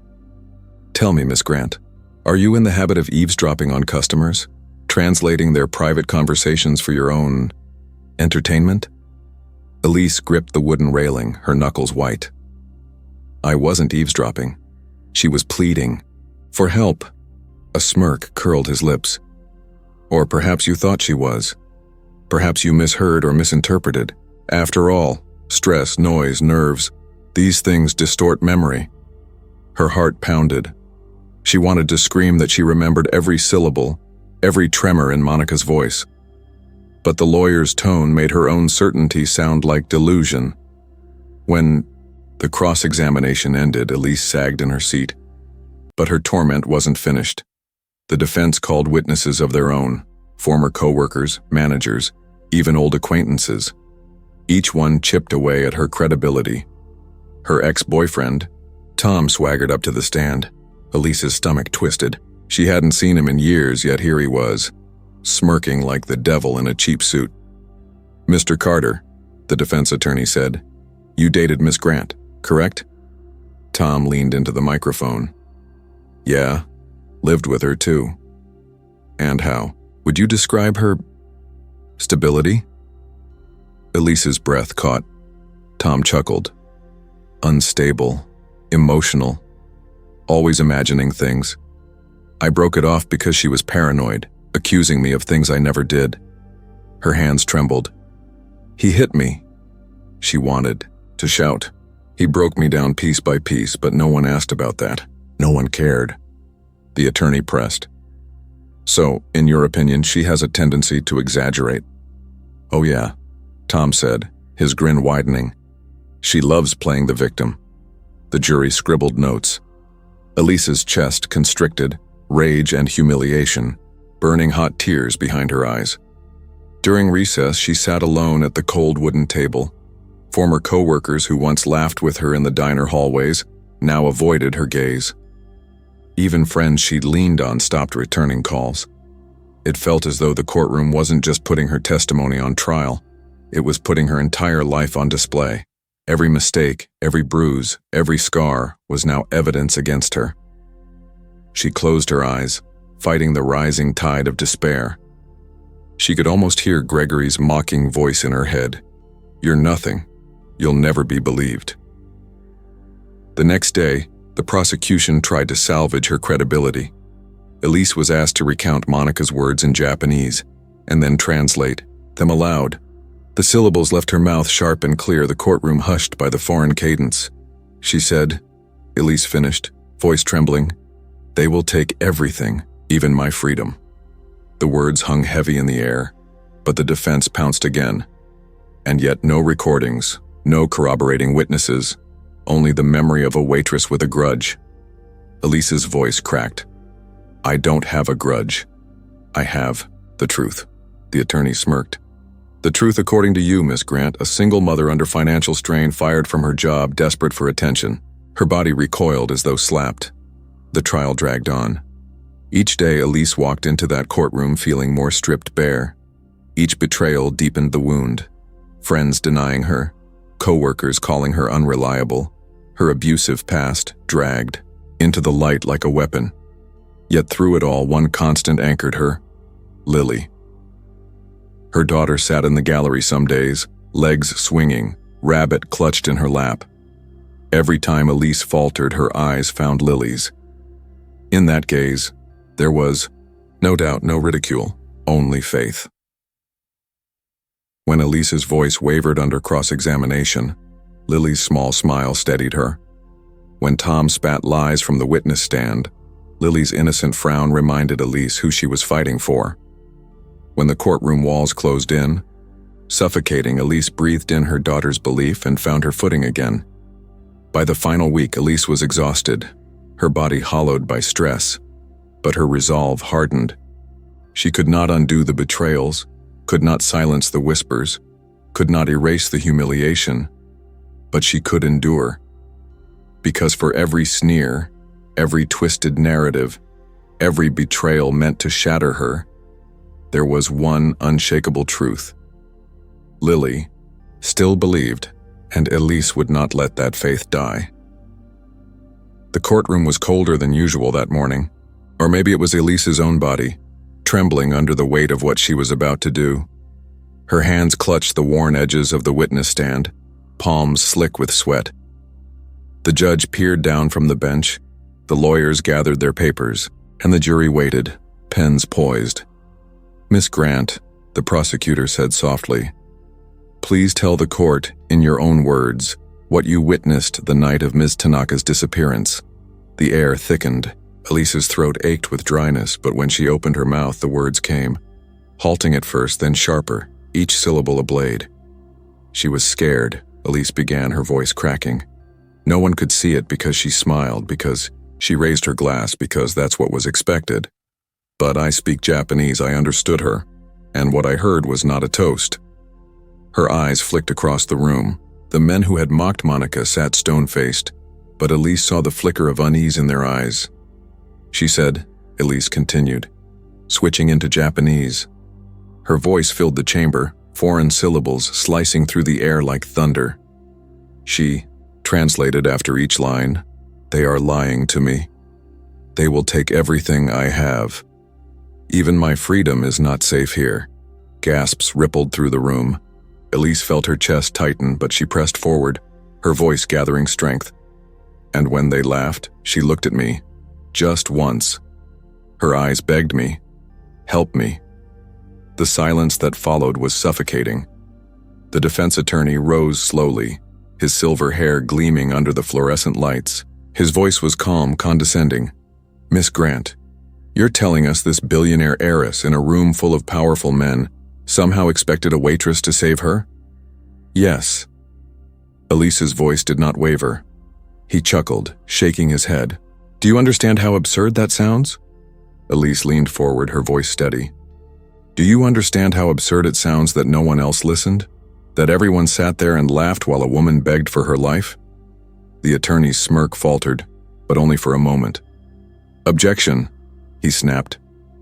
"Tell me, Miss Grant, are you in the habit of eavesdropping on customers, translating their private conversations for your own entertainment?" Elise gripped the wooden railing, her knuckles white. "I wasn't eavesdropping." She was pleading. "For help." A smirk curled his lips. "Or perhaps you thought she was. Perhaps you misheard or misinterpreted. After all, stress, noise, nerves, these things distort memory." Her heart pounded. She wanted to scream that she remembered every syllable, every tremor in Monica's voice. But the lawyer's tone made her own certainty sound like delusion. When the cross-examination ended, Elise sagged in her seat. But her torment wasn't finished. The defense called witnesses of their own, former co-workers, managers, even old acquaintances. Each one chipped away at her credibility. Her ex-boyfriend, Tom, swaggered up to the stand. Elise's stomach twisted. She hadn't seen him in years, yet here he was, smirking like the devil in a cheap suit. "Mr. Carter," the defense attorney said, "you dated Miss Grant, correct?" Tom leaned into the microphone. "Yeah, lived with her too." "And how? Would you describe her stability?" Elise's breath caught. Tom chuckled. "Unstable, emotional, always imagining things. I broke it off because she was paranoid, accusing me of things I never did." Her hands trembled. "He hit me." She wanted to shout. "He broke me down piece by piece, but no one asked about that. No one cared." The attorney pressed. "So, in your opinion, she has a tendency to exaggerate?" "Oh yeah," Tom said, his grin widening. "She loves playing the victim." The jury scribbled notes. Elise's chest constricted, rage and humiliation, burning hot tears behind her eyes. During recess, she sat alone at the cold wooden table. Former co-workers who once laughed with her in the diner hallways now avoided her gaze. Even friends she'd leaned on stopped returning calls. It felt as though the courtroom wasn't just putting her testimony on trial, it was putting her entire life on display. Every mistake, every bruise, every scar was now evidence against her. She closed her eyes, fighting the rising tide of despair. She could almost hear Gregory's mocking voice in her head. "You're nothing. You'll never be believed." The next day, the prosecution tried to salvage her credibility. Elise was asked to recount Monica's words in Japanese, and then translate them aloud. The syllables left her mouth sharp and clear, the courtroom hushed by the foreign cadence. She said, Elise finished, voice trembling, "They will take everything, even my freedom." The words hung heavy in the air, but the defense pounced again. And yet no recordings, no corroborating witnesses, only the memory of a waitress with a grudge. Elise's voice cracked. "I don't have a grudge. I have the truth." The attorney smirked. "The truth according to you, Miss Grant, a single mother under financial strain, fired from her job, desperate for attention." Her body recoiled as though slapped. The trial dragged on. Each day Elise walked into that courtroom feeling more stripped bare. Each betrayal deepened the wound. Friends denying her, co-workers calling her unreliable, her abusive past dragged into the light like a weapon. Yet through it all, one constant anchored her: Lily. Her daughter sat in the gallery some days, legs swinging, rabbit clutched in her lap. Every time Elise faltered, her eyes found Lily's. In that gaze, there was, no doubt, no ridicule, only faith. When Elise's voice wavered under cross-examination, Lily's small smile steadied her. When Tom spat lies from the witness stand, Lily's innocent frown reminded Elise who she was fighting for. When the courtroom walls closed in, suffocating, Elise breathed in her daughter's belief and found her footing again. By the final week, Elise was exhausted, her body hollowed by stress, but her resolve hardened. She could not undo the betrayals, could not silence the whispers, could not erase the humiliation, but she could endure. Because for every sneer, every twisted narrative, every betrayal meant to shatter her, there was one unshakable truth. Lily still believed, and Elise would not let that faith die. The courtroom was colder than usual that morning, or maybe it was Elise's own body, trembling under the weight of what she was about to do. Her hands clutched the worn edges of the witness stand, palms slick with sweat. The judge peered down from the bench, the lawyers gathered their papers, and the jury waited, pens poised. "Miss Grant," the prosecutor said softly, "please tell the court, in your own words, what you witnessed the night of Ms. Tanaka's disappearance." The air thickened. Elise's throat ached with dryness, but when she opened her mouth, the words came, halting at first, then sharper, each syllable a blade. She was scared, Elise began, her voice cracking. No one could see it because she smiled, because she raised her glass, because that's what was expected. But I speak Japanese, I understood her, and what I heard was not a toast. Her eyes flicked across the room. The men who had mocked Monica sat stone-faced, but Elise saw the flicker of unease in their eyes. "She said," Elise continued, switching into Japanese. Her voice filled the chamber, foreign syllables slicing through the air like thunder. She translated after each line, "They are lying to me. They will take everything I have. Even my freedom is not safe here." Gasps rippled through the room. Elise felt her chest tighten, but she pressed forward, her voice gathering strength. "And when they laughed, she looked at me. Just once. Her eyes begged me. Help me." The silence that followed was suffocating. The defense attorney rose slowly, his silver hair gleaming under the fluorescent lights. His voice was calm, condescending. "Miss Grant, you're telling us this billionaire heiress in a room full of powerful men somehow expected a waitress to save her?" "Yes." Elise's voice did not waver. He chuckled, shaking his head. "Do you understand how absurd that sounds?" Elise leaned forward, her voice steady. "Do you understand how absurd it sounds that no one else listened? That everyone sat there and laughed while a woman begged for her life?" The attorney's smirk faltered, but only for a moment. "Objection," he snapped.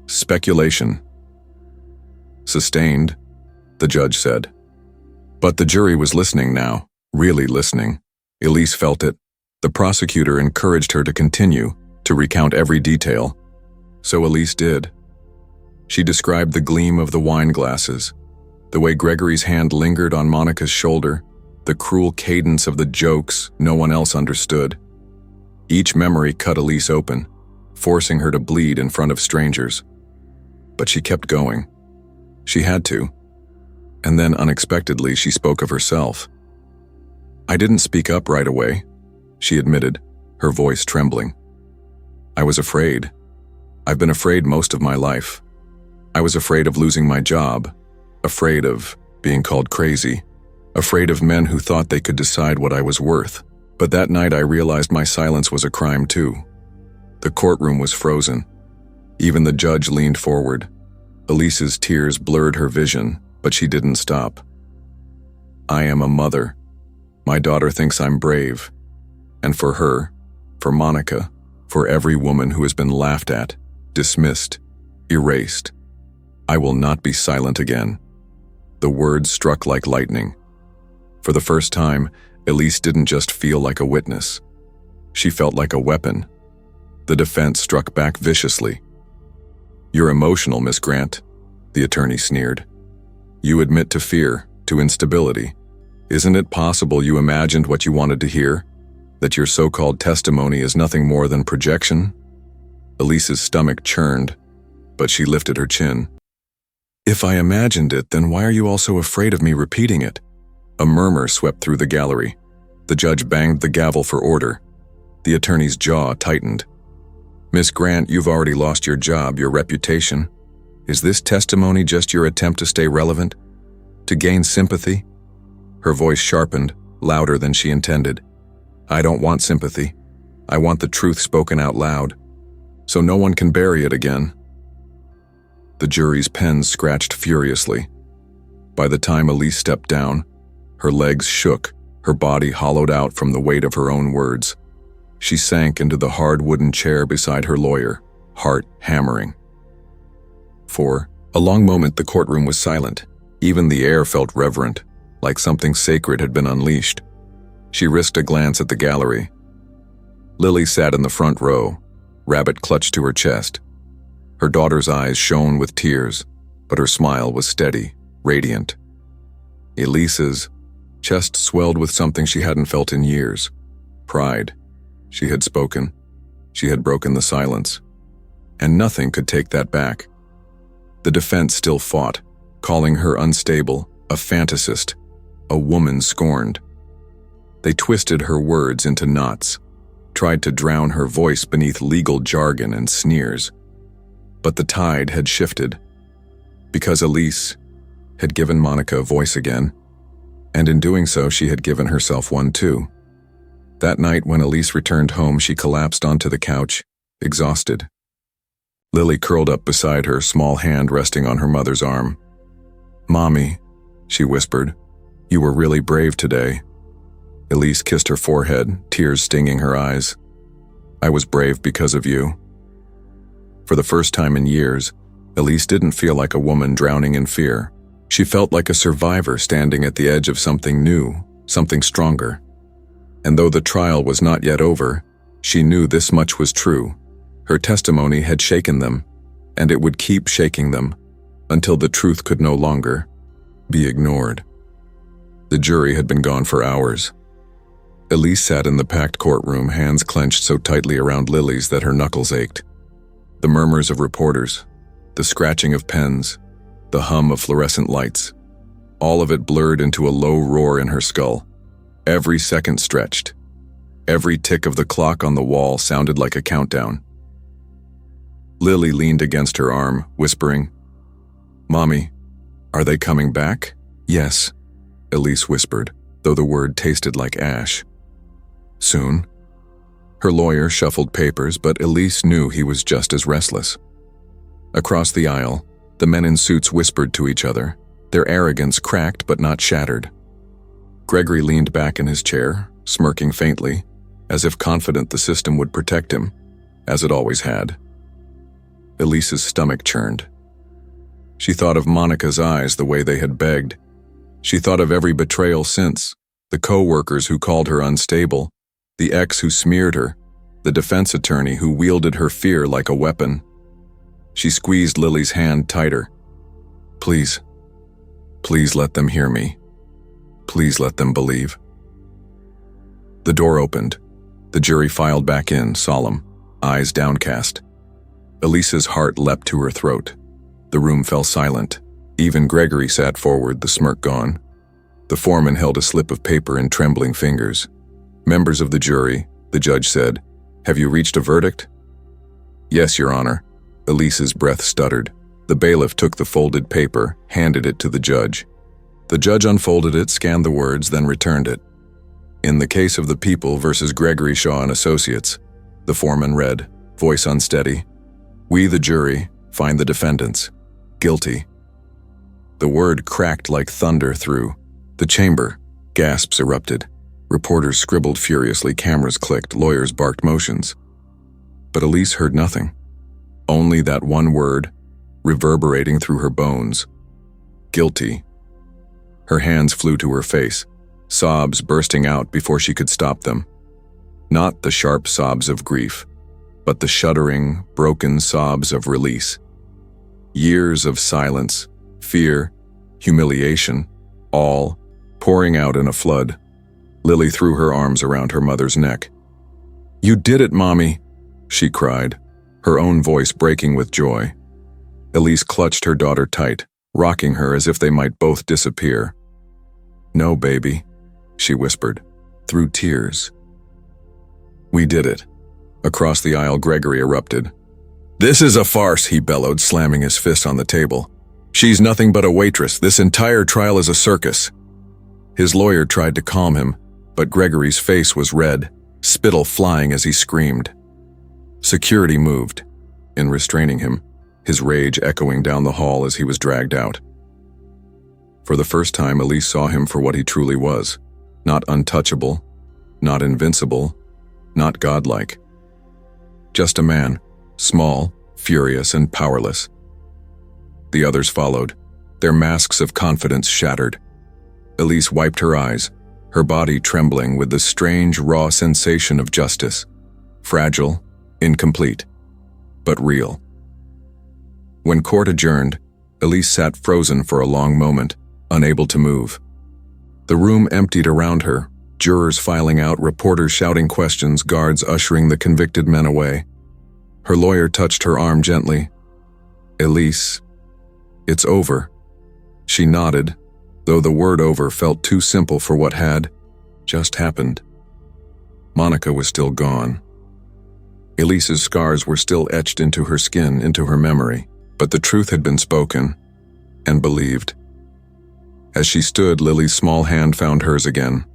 "Speculation." "Sustained," the judge said. But the jury was listening now, really listening. Elise felt it. The prosecutor encouraged her to continue, to recount every detail. So Elise did. She described the gleam of the wine glasses, the way Gregory's hand lingered on Monica's shoulder, the cruel cadence of the jokes no one else understood. Each memory cut Elise open, forcing her to bleed in front of strangers. But she kept going. She had to. And then unexpectedly she spoke of herself. "I didn't speak up right away," she admitted, her voice trembling. "I was afraid. I've been afraid most of my life. I was afraid of losing my job, afraid of being called crazy, afraid of men who thought they could decide what I was worth. But that night I realized my silence was a crime too." The courtroom was frozen. Even the judge leaned forward. Elise's tears blurred her vision, but she didn't stop. "I am a mother. My daughter thinks I'm brave. And for her, for Monica, for every woman who has been laughed at, dismissed, erased, I will not be silent again." The words struck like lightning. For the first time, Elise didn't just feel like a witness. She felt like a weapon. The defense struck back viciously. "You're emotional, Miss Grant," the attorney sneered. "You admit to fear, to instability. Isn't it possible you imagined what you wanted to hear? That your so-called testimony is nothing more than projection?" Elise's stomach churned, but she lifted her chin. "If I imagined it, then why are you all so afraid of me repeating it?" A murmur swept through the gallery. The judge banged the gavel for order. The attorney's jaw tightened. "Miss Grant, you've already lost your job, your reputation. Is this testimony just your attempt to stay relevant? To gain sympathy?" Her voice sharpened, louder than she intended. "I don't want sympathy. I want the truth spoken out loud, so no one can bury it again." The jury's pens scratched furiously. By the time Elise stepped down, her legs shook, her body hollowed out from the weight of her own words. She sank into the hard wooden chair beside her lawyer, heart hammering. For a long moment the courtroom was silent. Even the air felt reverent, like something sacred had been unleashed. She risked a glance at the gallery. Lily sat in the front row, rabbit clutched to her chest. Her daughter's eyes shone with tears, but her smile was steady, radiant. Elise's chest swelled with something she hadn't felt in years. Pride. She had spoken. She had broken the silence. And nothing could take that back. The defense still fought, calling her unstable, a fantasist, a woman scorned. They twisted her words into knots, tried to drown her voice beneath legal jargon and sneers. But the tide had shifted, because Elise had given Monica a voice again, and in doing so she had given herself one too. That night when Elise returned home, she collapsed onto the couch, exhausted. Lily curled up beside her, small hand resting on her mother's arm. "Mommy," she whispered, "you were really brave today." Elise kissed her forehead, tears stinging her eyes. "I was brave because of you." For the first time in years, Elise didn't feel like a woman drowning in fear. She felt like a survivor standing at the edge of something new, something stronger. And though the trial was not yet over, she knew this much was true. Her testimony had shaken them, and it would keep shaking them, until the truth could no longer be ignored. The jury had been gone for hours. Elise sat in the packed courtroom, hands clenched so tightly around Lily's that her knuckles ached. The murmurs of reporters, the scratching of pens, the hum of fluorescent lights, all of it blurred into a low roar in her skull. Every second stretched. Every tick of the clock on the wall sounded like a countdown. Lily leaned against her arm, whispering, "Mommy, are they coming back?" "Yes," Elise whispered, though the word tasted like ash. "Soon?" Her lawyer shuffled papers, but Elise knew he was just as restless. Across the aisle, the men in suits whispered to each other, their arrogance cracked but not shattered. Gregory leaned back in his chair, smirking faintly, as if confident the system would protect him, as it always had. Elise's stomach churned. She thought of Monica's eyes the way they had begged. She thought of every betrayal since, the co-workers who called her unstable, the ex who smeared her, the defense attorney who wielded her fear like a weapon. She squeezed Lily's hand tighter. Please, please let them hear me. Please let them believe. The door opened. The jury filed back in, solemn, eyes downcast. Elise's heart leapt to her throat. The room fell silent. Even Gregory sat forward, the smirk gone. The foreman held a slip of paper in trembling fingers. Members of the jury, the judge said, have you reached a verdict? Yes, Your Honor. Elise's breath stuttered. The bailiff took the folded paper, handed it to the judge. The judge unfolded it, scanned the words, then returned it. In the case of the People versus Gregory Shaw and Associates, the foreman read, voice unsteady, we, the jury, find the defendants guilty. The word cracked like thunder through the chamber. Gasps erupted. Reporters scribbled furiously, cameras clicked, lawyers barked motions. But Elise heard nothing. Only that one word, reverberating through her bones. Guilty. Her hands flew to her face, sobs bursting out before she could stop them. Not the sharp sobs of grief, but the shuddering, broken sobs of release. Years of silence, fear, humiliation, all pouring out in a flood. Lily threw her arms around her mother's neck. You did it, Mommy, she cried, her own voice breaking with joy. Elise clutched her daughter tight, rocking her as if they might both disappear. No, baby, she whispered, through tears. We did it. Across the aisle, Gregory erupted. This is a farce, he bellowed, slamming his fist on the table. She's nothing but a waitress. This entire trial is a circus. His lawyer tried to calm him, but Gregory's face was red, spittle flying as he screamed. Security moved, in restraining him, his rage echoing down the hall as he was dragged out. For the first time, Elise saw him for what he truly was, not untouchable, not invincible, not godlike. Just a man, small, furious, and powerless. The others followed, their masks of confidence shattered. Elise wiped her eyes, her body trembling with the strange, raw sensation of justice. Fragile, incomplete, but real. When court adjourned, Elise sat frozen for a long moment, unable to move. The room emptied around her, jurors filing out, reporters shouting questions, guards ushering the convicted men away. Her lawyer touched her arm gently. Elise, it's over. She nodded, though the word over felt too simple for what had just happened. Monica was still gone. Elise's scars were still etched into her skin, into her memory, but the truth had been spoken and believed. As she stood, Lily's small hand found hers again.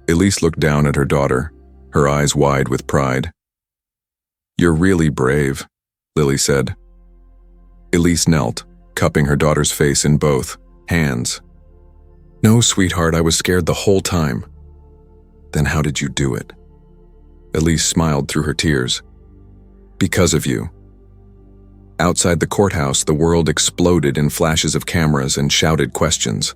Elise looked down at her daughter, her eyes wide with pride. You're really brave, Lily said. Elise knelt, cupping her daughter's face in both hands. No, sweetheart, I was scared the whole time. Then how did you do it? Elise smiled through her tears. Because of you. Outside the courthouse, the world exploded in flashes of cameras and shouted questions.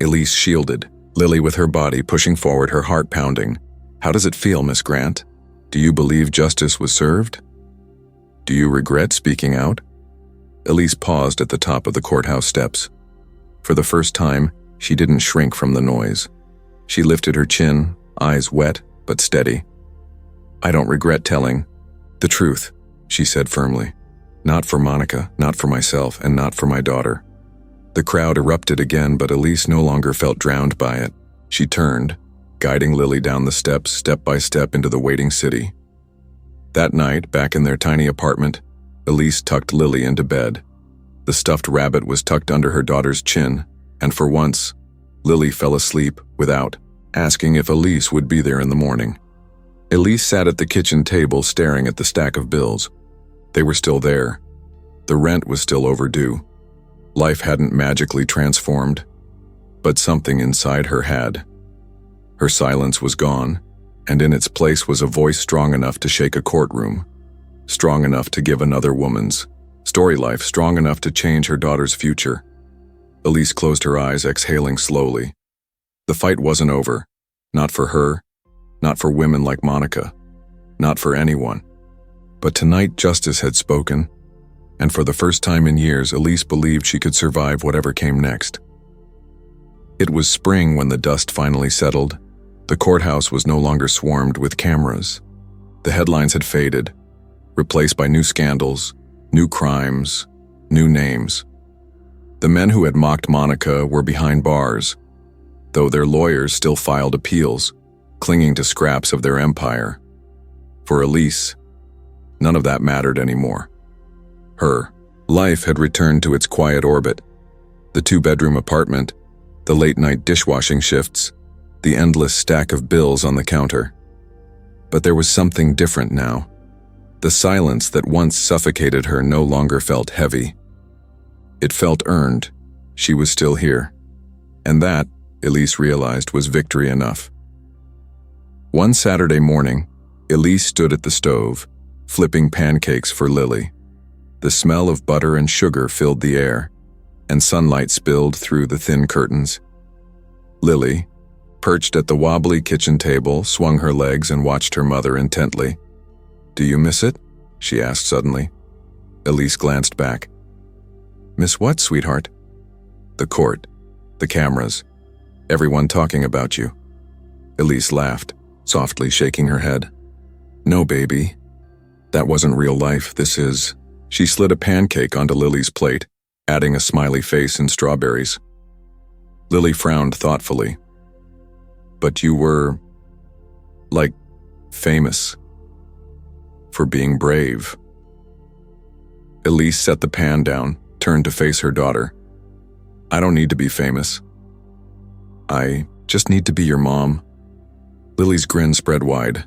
Elise shielded, Lily with her body pushing forward, her heart pounding. How does it feel, Miss Grant? Do you believe justice was served? Do you regret speaking out? Elise paused at the top of the courthouse steps. For the first time, she didn't shrink from the noise. She lifted her chin, eyes wet but steady. I don't regret telling the truth, she said firmly. Not for Monica, not for myself, and not for my daughter. The crowd erupted again, but Elise no longer felt drowned by it. She turned, guiding Lily down the steps, step by step into the waiting city. That night, back in their tiny apartment, Elise tucked Lily into bed. The stuffed rabbit was tucked under her daughter's chin, and for once, Lily fell asleep without asking if Elise would be there in the morning. Elise sat at the kitchen table staring at the stack of bills. They were still there. The rent was still overdue. Life hadn't magically transformed, but something inside her had. Her silence was gone, and in its place was a voice strong enough to shake a courtroom, strong enough to give another woman's story life, strong enough to change her daughter's future. Elise closed her eyes, exhaling slowly. The fight wasn't over. Not for her, not for women like Monica. not for anyone. But tonight justice had spoken, and for the first time in years, Elise believed she could survive whatever came next. It was spring when the dust finally settled. The courthouse was no longer swarmed with cameras. The headlines had faded, replaced by new scandals, new crimes, new names. The men who had mocked Monica were behind bars, though their lawyers still filed appeals, clinging to scraps of their empire. For Elise, none of that mattered anymore. Her life had returned to its quiet orbit. The two-bedroom apartment, the late-night dishwashing shifts, the endless stack of bills on the counter. But there was something different now. The silence that once suffocated her no longer felt heavy. It felt earned. She was still here. And that, Elise realized, was victory enough. One Saturday morning, Elise stood at the stove, flipping pancakes for Lily. The smell of butter and sugar filled the air, and sunlight spilled through the thin curtains. Lily, perched at the wobbly kitchen table, swung her legs and watched her mother intently. "Do you miss it?" she asked suddenly. Elise glanced back. "Miss what, sweetheart?" "The court, the cameras, everyone talking about you." Elise laughed, softly shaking her head. "No, baby. That wasn't real life. This is..." She slid a pancake onto Lily's plate, adding a smiley face and strawberries. Lily frowned thoughtfully. "But you were, like, famous for being brave." Elise set the pan down, turned to face her daughter. "I don't need to be famous. I just need to be your mom." Lily's grin spread wide.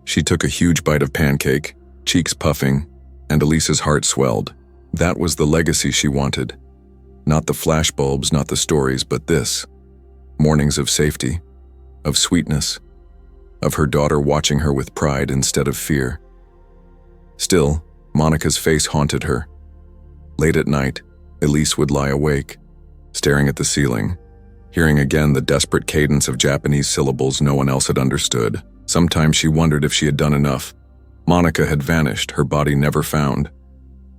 She took a huge bite of pancake, cheeks puffing, and Elise's heart swelled. That was the legacy she wanted. Not the flashbulbs, not the stories, but this. Mornings of safety, of sweetness, of her daughter watching her with pride instead of fear. Still, Monica's face haunted her. Late at night, Elise would lie awake, staring at the ceiling, hearing again the desperate cadence of Japanese syllables no one else had understood. Sometimes she wondered if she had done enough. Monica had vanished, her body never found.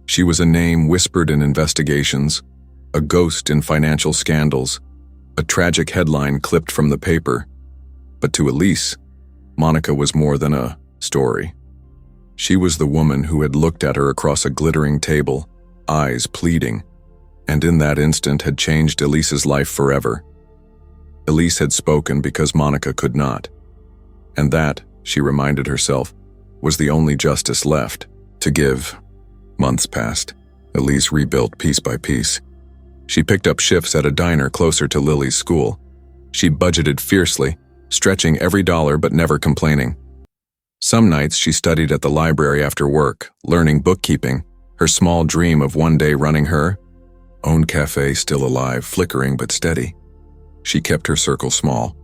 She was a name whispered in investigations, a ghost in financial scandals, a tragic headline clipped from the paper. But to Elise, Monica was more than a story. She was the woman who had looked at her across a glittering table, eyes pleading, and in that instant had changed Elise's life forever. Elise had spoken because Monica could not. And that, she reminded herself, was the only justice left to give. Months passed. Elise rebuilt piece by piece. She picked up shifts at a diner closer to Lily's school. She budgeted fiercely, stretching every dollar but never complaining. Some nights she studied at the library after work, learning bookkeeping, her small dream of one day running her own cafe still alive, flickering but steady. She kept her circle small.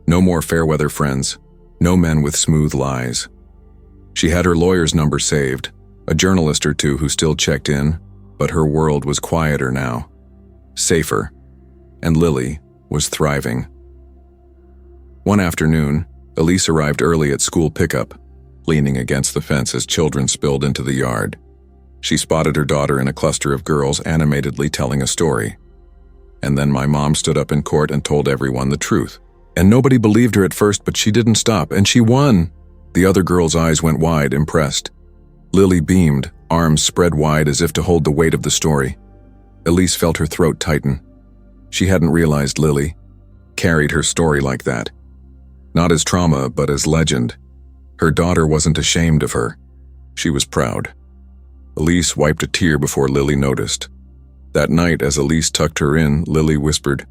No more fair-weather friends, no men with smooth lies. She had her lawyer's number saved, a journalist or two who still checked in, but her world was quieter now, safer, and Lily was thriving. One afternoon, Elise arrived early at school pickup, leaning against the fence as children spilled into the yard. She spotted her daughter in a cluster of girls animatedly telling a story. And then my mom stood up in court and told everyone the truth. And nobody believed her at first, but she didn't stop, and she won. The other girls' eyes went wide, impressed. Lily beamed, arms spread wide as if to hold the weight of the story. Elise felt her throat tighten. She hadn't realized Lily carried her story like that. Not as trauma, but as legend. Her daughter wasn't ashamed of her. She was proud. Elise wiped a tear before Lily noticed. That night, as Elise tucked her in, Lily whispered,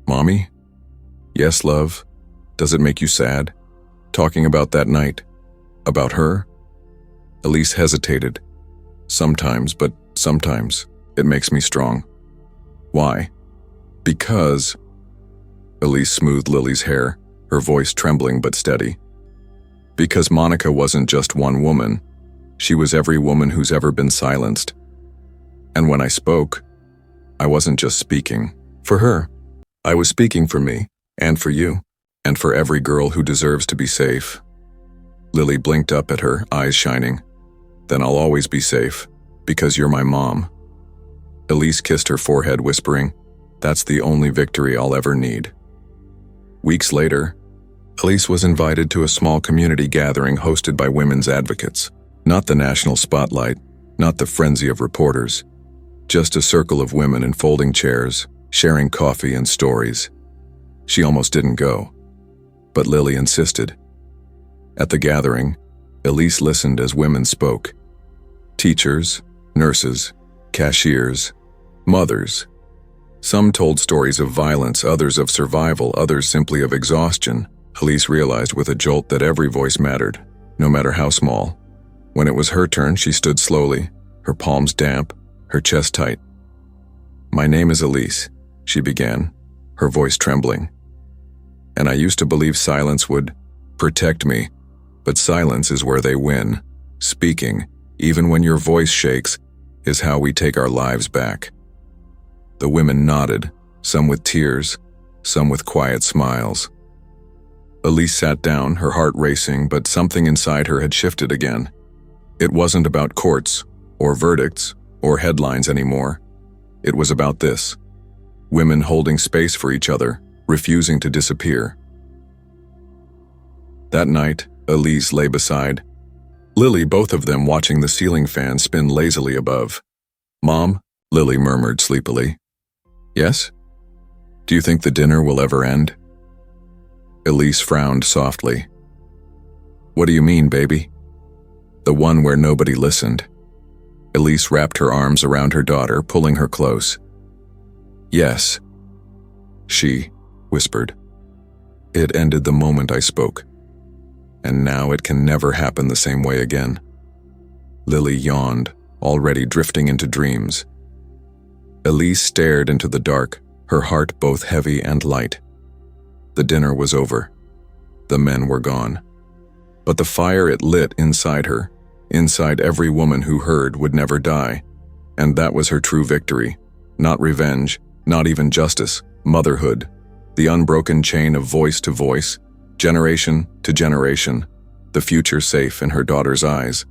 "Mommy?" "Yes, love. Does it make you sad? Talking about that night? About her?" Elise hesitated. "Sometimes, but sometimes it makes me strong." "Why?" "Because..." Elise smoothed Lily's hair, her voice trembling but steady. "Because Monica wasn't just one woman. She was every woman who's ever been silenced. And when I spoke, I wasn't just speaking for her. I was speaking for me, and for you, and for every girl who deserves to be safe." Lily blinked up at her, eyes shining. Then I'll always be safe, because you're my mom. Elise kissed her forehead, whispering, "That's the only victory I'll ever need." Weeks later, Elise was invited to a small community gathering hosted by women's advocates. Not the national spotlight, not the frenzy of reporters, just a circle of women in folding chairs, sharing coffee and stories. She almost didn't go, but Lily insisted. At the gathering, Elise listened as women spoke. Teachers, nurses, cashiers, mothers. Some told stories of violence, others of survival, others simply of exhaustion. Elise realized with a jolt that every voice mattered, no matter how small. When it was her turn, she stood slowly, her palms damp, her chest tight. "My name is Elise," she began, her voice trembling. "And I used to believe silence would protect me, but silence is where they win. Speaking, even when your voice shakes, is how we take our lives back." The women nodded, some with tears, some with quiet smiles. Elise sat down, her heart racing, but something inside her had shifted again. It wasn't about courts, or verdicts, or headlines anymore. It was about this: women holding space for each other, refusing to disappear. That night, Elise lay beside Lily, both of them watching the ceiling fan spin lazily above. "Mom," Lily murmured sleepily. "Yes? Do you think the dinner will ever end?" Elise frowned softly. "What do you mean, baby?" "The one where nobody listened." Elise wrapped her arms around her daughter, pulling her close. "Yes," she whispered. "It ended the moment I spoke. And now it can never happen the same way again." Lily yawned, already drifting into dreams. Elise stared into the dark, her heart both heavy and light. The dinner was over. The men were gone. But the fire it lit inside her, inside every woman who heard, would never die. And that was her true victory. Not revenge, not even justice, motherhood. The unbroken chain of voice to voice, generation to generation, the future safe in her daughter's eyes.